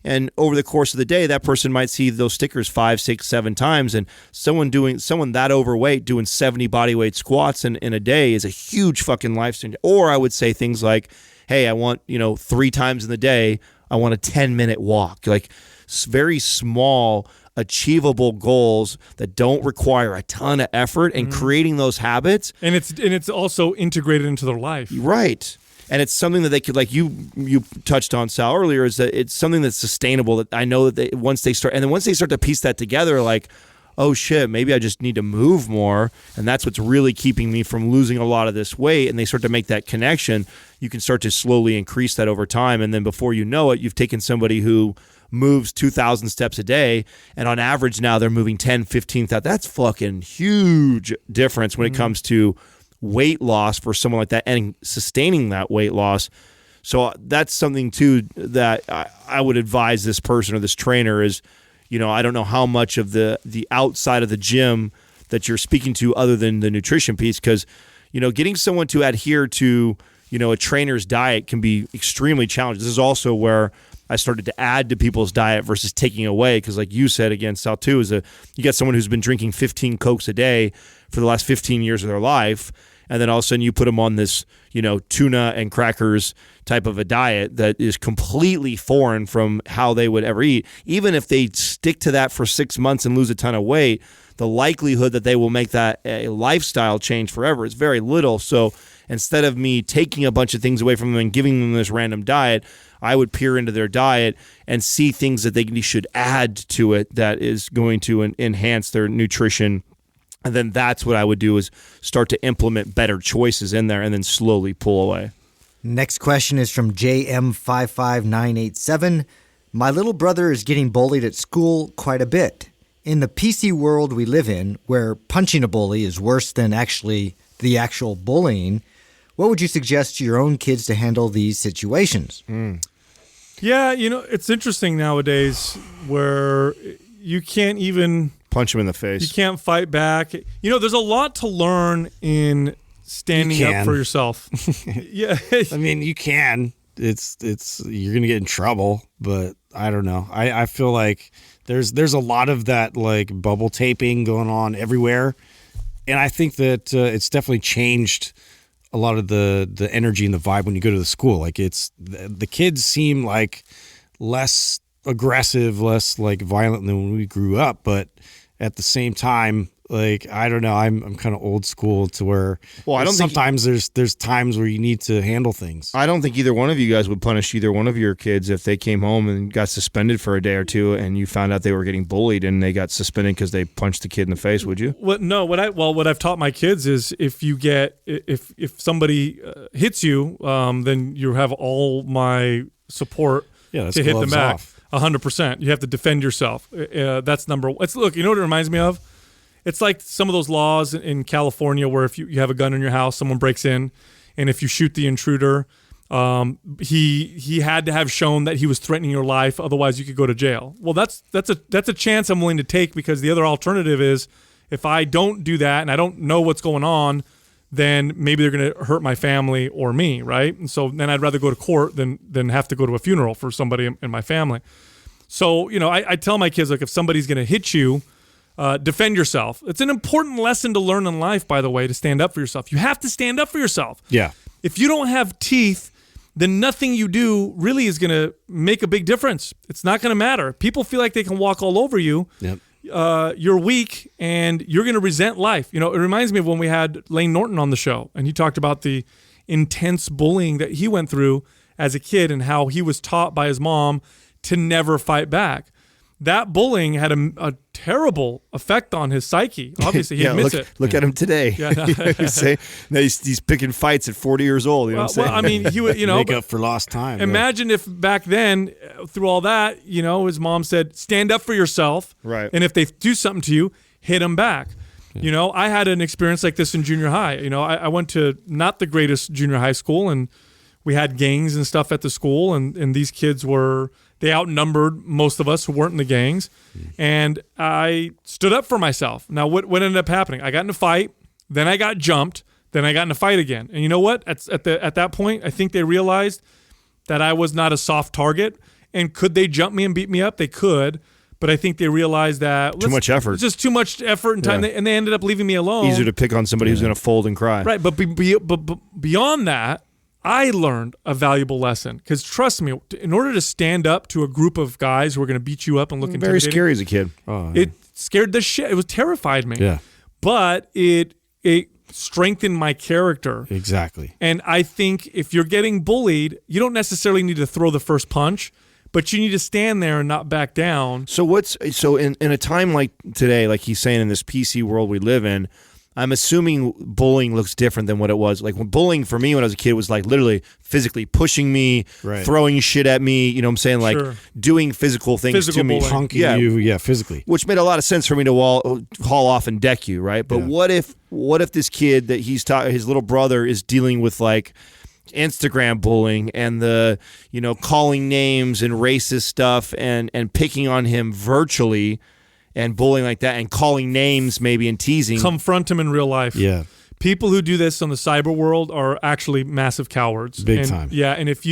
And over the course of the day, that person might see those stickers 5, 6, 7 times. And someone that overweight doing 70 body weight squats in a day is a huge fucking life change. Or I would say things like, hey, I want, 3 times in the day, I want a 10-minute walk. Like very small, achievable goals that don't require a ton of effort, and creating those habits. And it's also integrated into their life. Right. And it's something that they could, like you touched on, Sal, earlier, is that it's something that's sustainable, that I know that once they start to piece that together, like, oh shit, maybe I just need to move more, and that's what's really keeping me from losing a lot of this weight, and they start to make that connection, you can start to slowly increase that over time, and then before you know it, you've taken somebody who moves 2,000 steps a day, and on average now they're moving 10, 15,000. That's fucking huge difference when it comes to weight loss for someone like that and sustaining that weight loss. So that's something too that I would advise this person or this trainer is, I don't know how much of the outside of the gym that you're speaking to other than the nutrition piece, because, getting someone to adhere to, a trainer's diet can be extremely challenging. This is also where I started to add to people's diet versus taking away, because like you said, again, Sal, too, is you got someone who's been drinking 15 Cokes a day for the last 15 years of their life, and then all of a sudden you put them on this, tuna and crackers type of a diet that is completely foreign from how they would ever eat. Even if they stick to that for 6 months and lose a ton of weight, the likelihood that they will make that a lifestyle change forever is very little. So instead of me taking a bunch of things away from them and giving them this random diet, I would peer into their diet and see things that they should add to it that is going to enhance their nutrition. And then that's what I would do, is start to implement better choices in there and then slowly pull away. Next question is from JM55987. My little brother is getting bullied at school quite a bit. In the PC world we live in, where punching a bully is worse than the actual bullying, what would you suggest to your own kids to handle these situations? Yeah, it's interesting nowadays where you can't even punch him in the face. You can't fight back. There's a lot to learn in standing up for yourself. Yeah. I mean, you can. It's you're going to get in trouble, but I don't know. I feel like there's a lot of that like bubble taping going on everywhere. And I think that it's definitely changed a lot of the energy and the vibe when you go to the school. Like the kids seem like less aggressive, less like violent than when we grew up, but at the same time, like, I don't know, I'm kind of old school to where I don't sometimes there's times where you need to handle things. I don't think either one of you guys would punish either one of your kids if they came home and got suspended for a day or two and you found out they were getting bullied and they got suspended because they punched the kid in the face, would you? No, what I've taught my kids is if somebody hits you, then you have all my support to hit them back. 100%. You have to defend yourself. That's number one. Look, you know what it reminds me of? It's like some of those laws in California where if you have a gun in your house, someone breaks in, and if you shoot the intruder, he had to have shown that he was threatening your life. Otherwise, you could go to jail. Well, that's a chance I'm willing to take, because the other alternative is if I don't do that and I don't know what's going on, then maybe they're going to hurt my family or me, right? And so then I'd rather go to court than have to go to a funeral for somebody in my family. So, I tell my kids, like, if somebody's going to hit you, defend yourself. It's an important lesson to learn in life, by the way, to stand up for yourself. You have to stand up for yourself. Yeah. If you don't have teeth, then nothing you do really is going to make a big difference. It's not going to matter. People feel like they can walk all over you. Yep. You're weak, and you're going to resent life. It reminds me of when we had Lane Norton on the show, and he talked about the intense bullying that he went through as a kid and how he was taught by his mom to never fight back. That bullying had a terrible effect on his psyche. Obviously, he admits it. Look at him today. Yeah, he's picking fights at 40 years old. You know what I'm saying? I mean, he would, make up for lost time. Imagine if back then, through all that, his mom said, "Stand up for yourself." Right. And if they do something to you, hit them back. Yeah. I had an experience like this in junior high. I went to not the greatest junior high school, and we had gangs and stuff at the school, and these kids they outnumbered most of us who weren't in the gangs. And I stood up for myself. Now, what ended up happening? I got in a fight, then I got jumped, then I got in a fight again. And you know what? At that point, I think they realized that I was not a soft target. And could they jump me and beat me up? They could. But I think they realized that too much effort. It's just too much effort and time, and they ended up leaving me alone. Easier to pick on somebody who's going to fold and cry. Right, but beyond that, I learned a valuable lesson because trust me, in order to stand up to a group of guys who are going to beat you up and look very intimidating, scary as a kid. It scared the shit. It was terrified me. Yeah. But it strengthened my character. Exactly. And I think if you're getting bullied, you don't necessarily need to throw the first punch, but you need to stand there and not back down. So in a time like today, like he's saying, in this PC world we live in, I'm assuming bullying looks different than what it was. Like when bullying for me when I was a kid was like literally physically pushing me, throwing shit at me, you know what I'm saying? Like doing physical things to me. Punking you, physically. Which made a lot of sense for me to haul off and deck you, right? But what if this kid that his little brother is dealing with like Instagram bullying and the, calling names and racist stuff and picking on him virtually and bullying like that and calling names maybe and teasing. Confront him in real life. Yeah. People who do this on the cyber world are actually massive cowards. Big time. Yeah, and if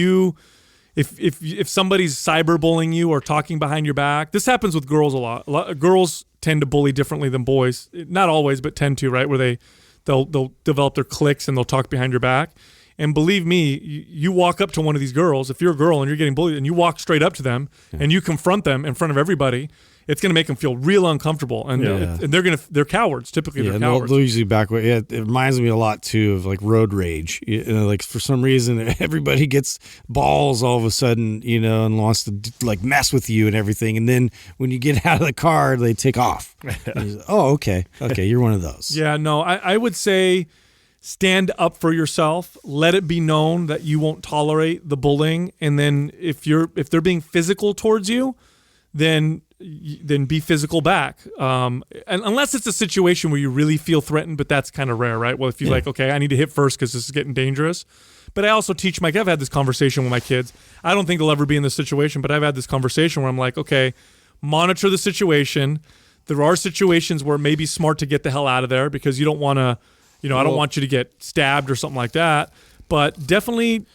somebody's cyberbullying you or talking behind your back, this happens with girls a lot. Girls tend to bully differently than boys. Not always, but tend to, right? Where they'll develop their cliques and they'll talk behind your back. And believe me, you walk up to one of these girls, if you're a girl and you're getting bullied, and you walk straight up to them and you confront them in front of everybody, it's going to make them feel real uncomfortable, and they're cowards. Typically, they're cowards. They'll usually back away. Yeah, it reminds me a lot too of like road rage. Like for some reason, everybody gets balls all of a sudden, and wants to like mess with you and everything. And then when you get out of the car, they take off. Oh, okay, you're one of those. Yeah, no, I would say stand up for yourself. Let it be known that you won't tolerate the bullying, and then if they're being physical towards you, then be physical back. And unless it's a situation where you really feel threatened, but that's kind of rare, right? Well, if you're like, okay, I need to hit first because this is getting dangerous. But I also teach I've had this conversation with my kids. I don't think they'll ever be in this situation, but I've had this conversation where I'm like, okay, monitor the situation. There are situations where it may be smart to get the hell out of there because you don't want to, I don't want you to get stabbed or something like that. But definitely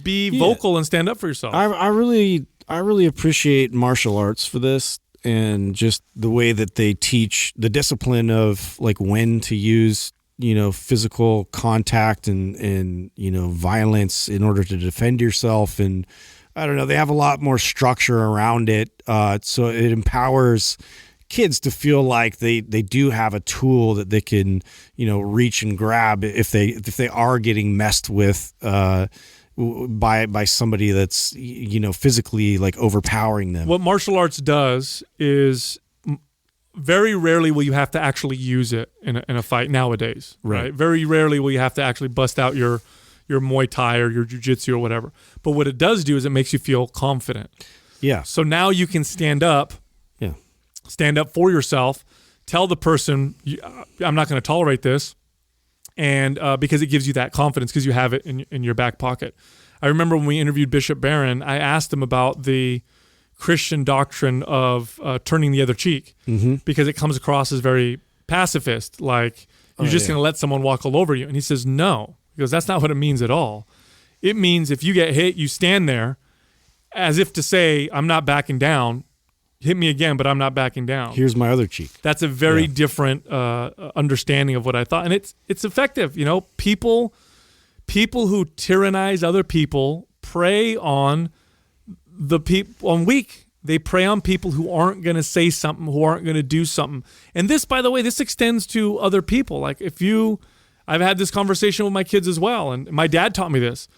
be vocal and stand up for yourself. I really appreciate martial arts for this. And just the way that they teach the discipline of like when to use, physical contact and violence in order to defend yourself. And I don't know, they have a lot more structure around it. So it empowers kids to feel like they do have a tool that they can, reach and grab if they are getting messed with, by somebody that's physically like overpowering them. What martial arts does is very rarely will you have to actually use it in a fight nowadays, right? Very rarely will you have to actually bust out your Muay Thai or your jiu-jitsu or whatever. But what it does do is it makes you feel confident. Yeah. So now you can stand up. Yeah. Stand up for yourself. Tell the person, I'm not going to tolerate this. And because it gives you that confidence because you have it in your back pocket. I remember when we interviewed Bishop Barron, I asked him about the Christian doctrine of turning the other cheek because it comes across as very pacifist, like you're just going to let someone walk all over you. And he says, no, because that's not what it means at all. It means if you get hit, you stand there as if to say, I'm not backing down. Hit me again, but I'm not backing down. Here's my other cheek. That's a very different understanding of what I thought, and it's effective. People who tyrannize other people prey on the people on weak. They prey on people who aren't going to say something, who aren't going to do something. And this, by the way, this extends to other people. Like I've had this conversation with my kids as well, and my dad taught me this.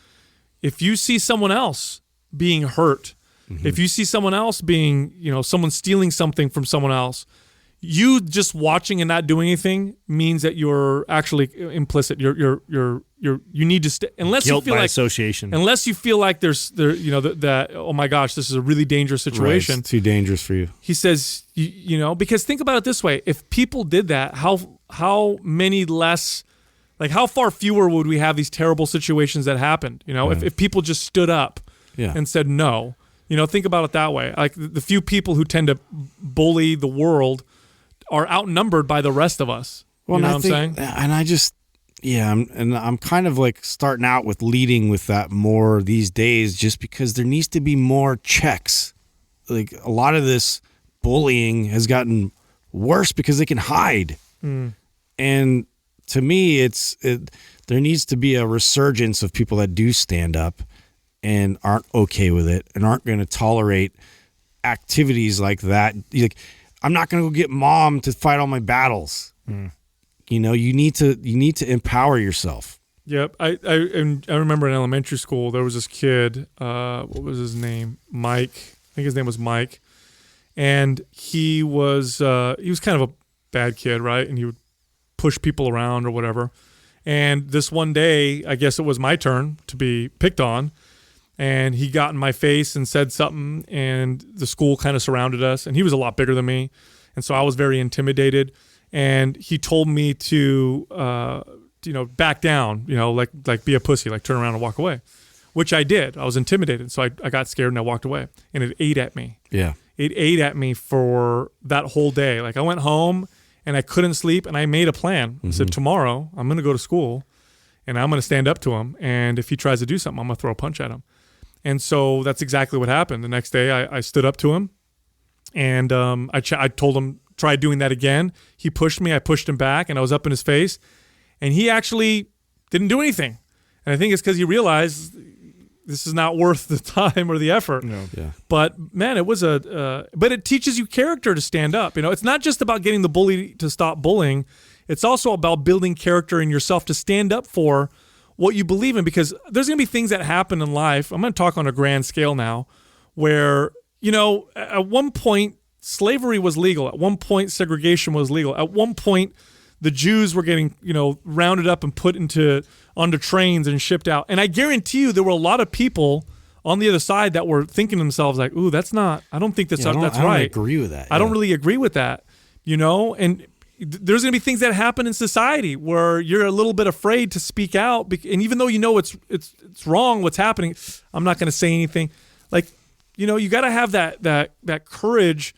If you see someone else being hurt. If you see someone else being, someone stealing something from someone else, you just watching and not doing anything means that you're actually implicit. You need to stay unless guilt you feel by like association. Unless you feel like that oh my gosh, this is a really dangerous situation. Right, it's too dangerous for you. He says, because think about it this way: if people did that, how many less, like how far fewer would we have these terrible situations that happened? If people just stood up and said no. Think about it that way. Like the few people who tend to bully the world are outnumbered by the rest of us. Well, you know what I'm saying? And I just, I'm kind of like starting out with leading with that more these days, just because there needs to be more checks. Like a lot of this bullying has gotten worse because they can hide. And to me, there needs to be a resurgence of people that do stand up and aren't okay with it and aren't going to tolerate activities like that. Like, I'm not going to go get mom to fight all my battles. You know, you need to empower yourself. Yep. I remember in elementary school, there was this kid, what was his name? Mike. I think his name was Mike. And he was kind of a bad kid, right? And he would push people around or whatever. And this one day, I guess it was my turn to be picked on. And he got in my face and said something, and the school kind of surrounded us. And he was a lot bigger than me. And so I was very intimidated. And he told me to, back down, like be a pussy, like turn around and walk away, which I did. I was intimidated. So I got scared and I walked away. And it ate at me. Yeah. It ate at me for that whole day. Like, I went home and I couldn't sleep, and I made a plan. I said, tomorrow I'm going to go to school and I'm going to stand up to him. And if he tries to do something, I'm going to throw a punch at him. And so that's exactly what happened. The next day I stood up to him, and I told him, try doing that again. He pushed me. I pushed him back, and I was up in his face, and he actually didn't do anything. And I think it's because he realized this is not worth the time or the effort. No. Yeah. But man, it was but it teaches you character to stand up. It's not just about getting the bully to stop bullying. It's also about building character in yourself to stand up for what you believe in, because there's going to be things that happen in life. I'm going to talk on a grand scale now where, at one point slavery was legal. At one point segregation was legal. At one point the Jews were getting, rounded up and put onto trains and shipped out. And I guarantee you there were a lot of people on the other side that were thinking to themselves like, ooh, that's not, I don't think that's right. I don't agree with that. I don't really agree with that, and there's going to be things that happen in society where you're a little bit afraid to speak out. And even though it's wrong what's happening, I'm not going to say anything. Like, you got to have that courage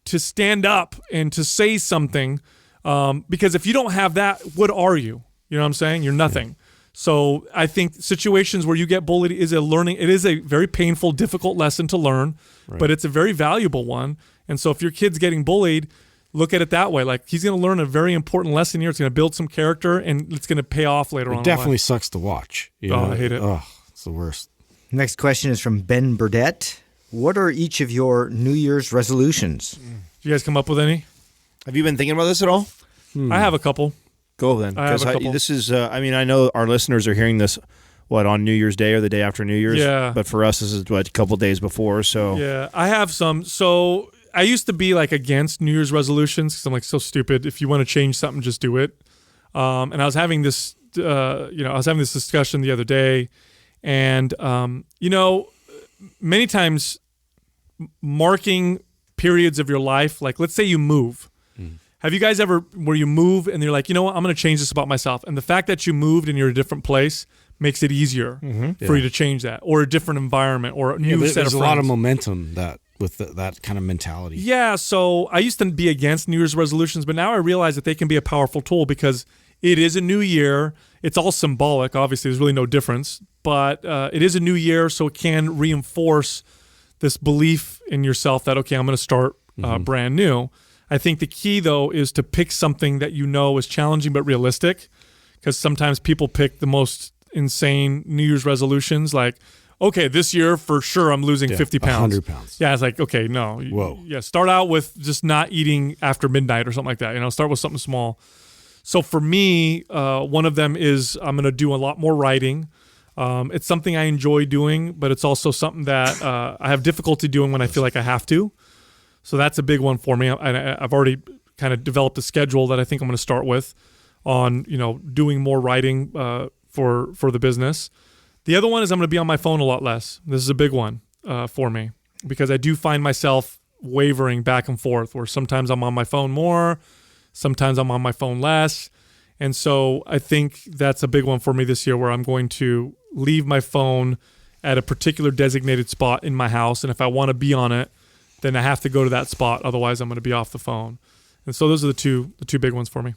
to stand up and to say something. Because if you don't have that, what are you? You know what I'm saying? You're nothing. Yeah. So I think situations where you get bullied it is a very painful, difficult lesson to learn, but it's a very valuable one. And so if your kid's getting bullied, look at it that way. Like, he's going to learn a very important lesson here. It's going to build some character, and it's going to pay off later on. It definitely sucks to watch. I hate it. Oh, it's the worst. Next question is from Ben Burdett. What are each of your New Year's resolutions? Did you guys come up with any? Have you been thinking about this at all? I have a couple. Go then. Because this is, I know our listeners are hearing this, on New Year's Day or the day after New Year's? Yeah. But for us, this is, a couple days before, so. Yeah, I have some. So I used to be like against New Year's resolutions because I'm like, so stupid. If you want to change something, just do it. And I was having this, discussion the other day, and many times marking periods of your life, like let's say you move. Have you guys ever where you move and you're like, you know what, I'm going to change this about myself, and the fact that you moved and you're in a different place makes it easier for you to change that, or a different environment, or a new set of friends. There's a lot of momentum with that kind of mentality. Yeah, so I used to be against New Year's resolutions, but now I realize that they can be a powerful tool because it is a new year. It's all symbolic. Obviously, there's really no difference, but it is a new year, so it can reinforce this belief in yourself that, okay, I'm going to start brand new. I think the key, though, is to pick something that is challenging but realistic, because sometimes people pick the most insane New Year's resolutions, like, okay, this year for sure I'm losing 50 pounds. 100 pounds. Yeah, it's like, okay, no. Whoa. Yeah, start out with just not eating after midnight or something like that. Start with something small. So for me, one of them is I'm going to do a lot more writing. It's something I enjoy doing, but it's also something that I have difficulty doing when I feel like I have to. So that's a big one for me. I've already kind of developed a schedule that I think I'm going to start with on, doing more writing for the business. The other one is I'm going to be on my phone a lot less. This is a big one for me, because I do find myself wavering back and forth, where sometimes I'm on my phone more, sometimes I'm on my phone less. And so I think that's a big one for me this year, where I'm going to leave my phone at a particular designated spot in my house. And if I want to be on it, then I have to go to that spot. Otherwise, I'm going to be off the phone. And so those are the two big ones for me.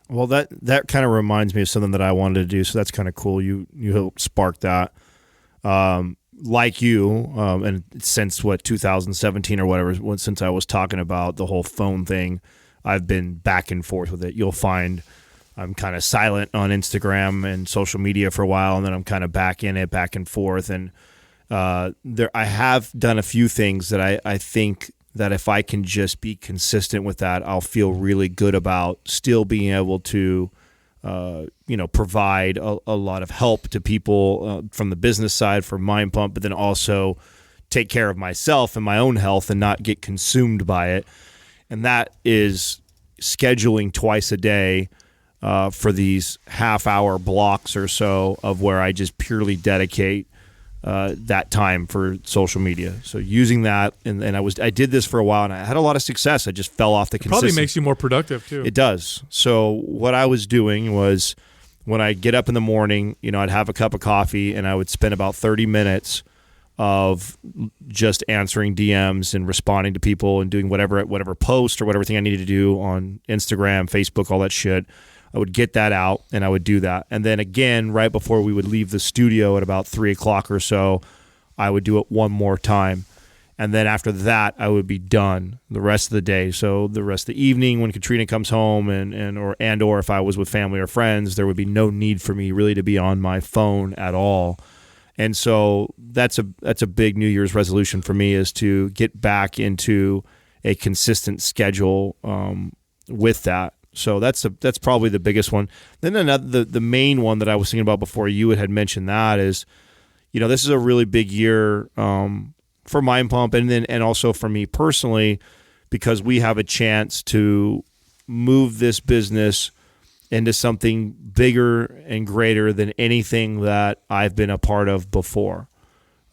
Well, that kind of reminds me of something that I wanted to do. So that's kind of cool. You helped spark that. Like you, and since 2017 or whatever, since I was talking about the whole phone thing, I've been back and forth with it. You'll find I'm kind of silent on Instagram and social media for a while, and then I'm kind of back in it, back and forth. And I have done a few things that I think that if I can just be consistent with that, I'll feel really good about still being able to, provide a lot of help to people from the business side for Mind Pump, but then also take care of myself and my own health and not get consumed by it. And that is scheduling twice a day for these half-hour blocks or so of where I just purely dedicate that time for social media. So using that, and I did this for a while, and I had a lot of success. I just fell off the consistency. Probably makes you more productive too. It does. So what I was doing was when I get up in the morning, I'd have a cup of coffee, and I would spend about 30 minutes of just answering DMs and responding to people and doing whatever post or whatever thing I needed to do on Instagram, Facebook, all that shit. I would get that out, and I would do that. And then again, right before we would leave the studio at about 3 o'clock or so, I would do it one more time. And then after that, I would be done the rest of the day. So the rest of the evening when Katrina comes home or if I was with family or friends, there would be no need for me really to be on my phone at all. And so that's a big New Year's resolution for me, is to get back into a consistent schedule with that. So that's probably the biggest one. Then the main one that I was thinking about before you had mentioned that is, this is a really big year for Mind Pump and also for me personally, because we have a chance to move this business into something bigger and greater than anything that I've been a part of before.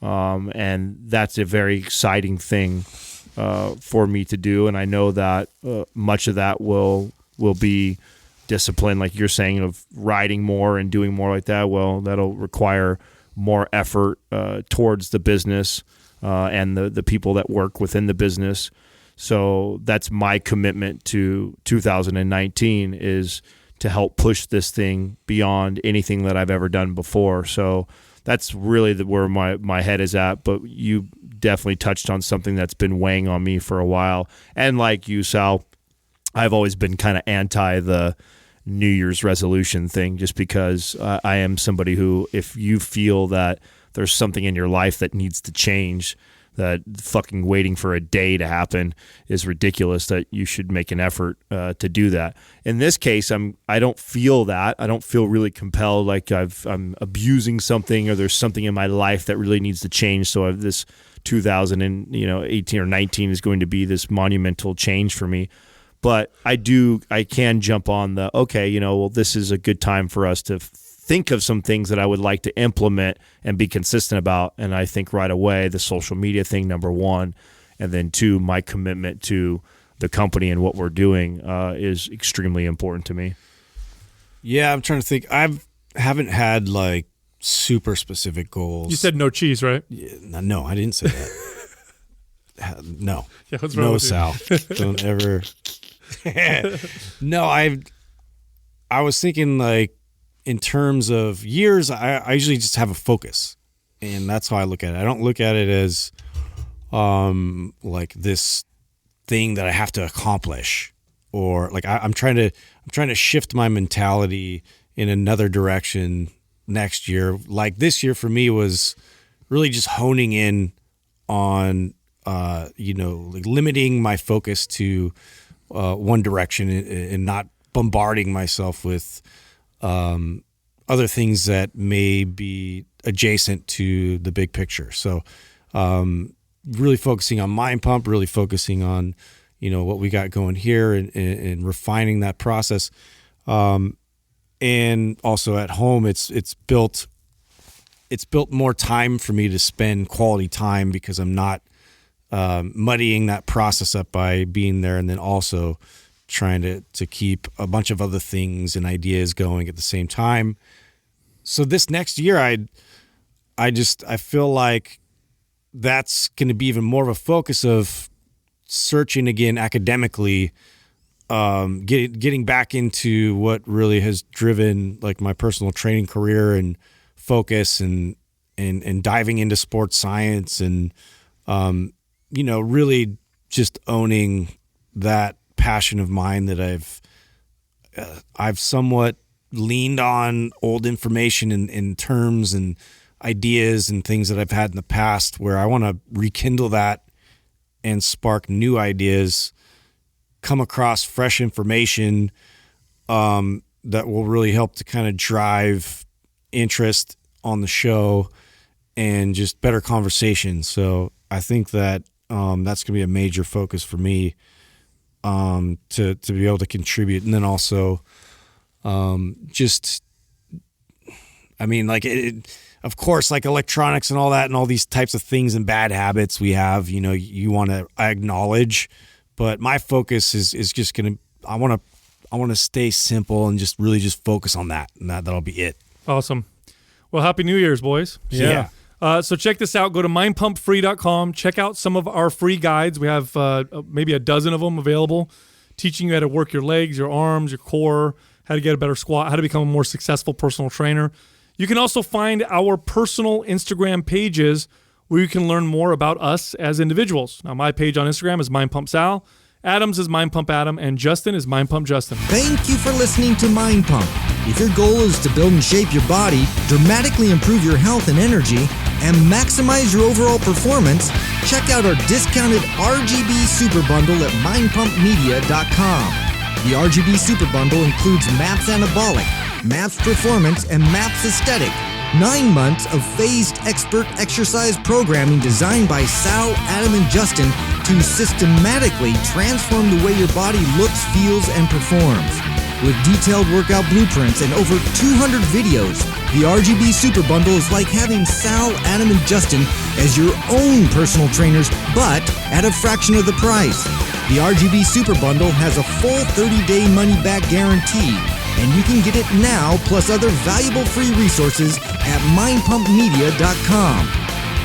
And that's a very exciting thing for me to do. And I know that much of that will be discipline, like you're saying, of riding more and doing more like that. Well, that'll require more effort towards the business and the people that work within the business. So that's my commitment to 2019, is to help push this thing beyond anything that I've ever done before. So that's really where my head is at. But you definitely touched on something that's been weighing on me for a while. And like you, Sal, I've always been kind of anti the New Year's resolution thing, just because I am somebody who, if you feel that there's something in your life that needs to change, that fucking waiting for a day to happen is ridiculous, that you should make an effort to do that. In this case, I don't feel that. I don't feel really compelled, like I'm abusing something, or there's something in my life that really needs to change. So this 2018 or 19 is going to be this monumental change for me. But I can jump on this is a good time for us to think of some things that I would like to implement and be consistent about. And I think right away, the social media thing, number one, and then two, my commitment to the company and what we're doing is extremely important to me. Yeah, I'm trying to think. I haven't had like super specific goals. You said no cheese, right? Yeah, no, I didn't say that. No. Yeah, what's wrong with Sal. Don't ever. No, I was thinking, like, in terms of years, I usually just have a focus, and that's how I look at it. I don't look at it as like this thing that I have to accomplish, or like I'm trying to shift my mentality in another direction next year. Like this year for me was really just honing in on like limiting my focus to one direction and not bombarding myself with other things that may be adjacent to the big picture. So really focusing on Mind Pump, really focusing on what we got going here and refining that process. And also at home, it's built more time for me to spend quality time, because I'm not muddying that process up by being there, and then also trying to keep a bunch of other things and ideas going at the same time. So this next year, I feel like that's going to be even more of a focus of searching again academically, getting back into what really has driven like my personal training career and focus, and diving into sports science, and really just owning that passion of mine that I've I've somewhat leaned on old information in terms and ideas and things that I've had in the past, where I want to rekindle that and spark new ideas, come across fresh information that will really help to kind of drive interest on the show and just better conversation. So I think that that's going to be a major focus for me, to be able to contribute. And then also of course, like electronics and all that and all these types of things and bad habits we have, you want to acknowledge, but my focus is just going to, I want to stay simple and just really just focus on that, and that'll be it. Awesome. Well, Happy New Year's, boys. Yeah. So check this out. Go to mindpumpfree.com. Check out some of our free guides. We have maybe a dozen of them available, teaching you how to work your legs, your arms, your core, how to get a better squat, how to become a more successful personal trainer. You can also find our personal Instagram pages where you can learn more about us as individuals. Now, my page on Instagram is mindpumpsal. Adams is mindpumpAdam, and Justin is mindpumpJustin. Thank you for listening to Mind Pump. If your goal is to build and shape your body, dramatically improve your health and energy, and maximize your overall performance, check out our discounted RGB Super Bundle at mindpumpmedia.com. The RGB Super Bundle includes MAPS Anabolic, MAPS Performance, and MAPS Aesthetic. 9 months of phased expert exercise programming designed by Sal, Adam, and Justin to systematically transform the way your body looks, feels, and performs. With detailed workout blueprints and over 200 videos, the RGB Super Bundle is like having Sal, Adam, and Justin as your own personal trainers, but at a fraction of the price. The RGB Super Bundle has a full 30-day money-back guarantee, and you can get it now plus other valuable free resources at mindpumpmedia.com.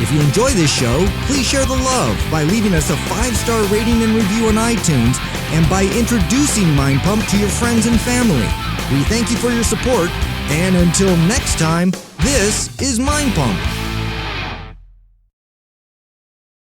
If you enjoy this show, please share the love by leaving us a 5-star rating and review on iTunes, and by introducing Mind Pump to your friends and family. We thank you for your support, and until next time, this is Mind Pump.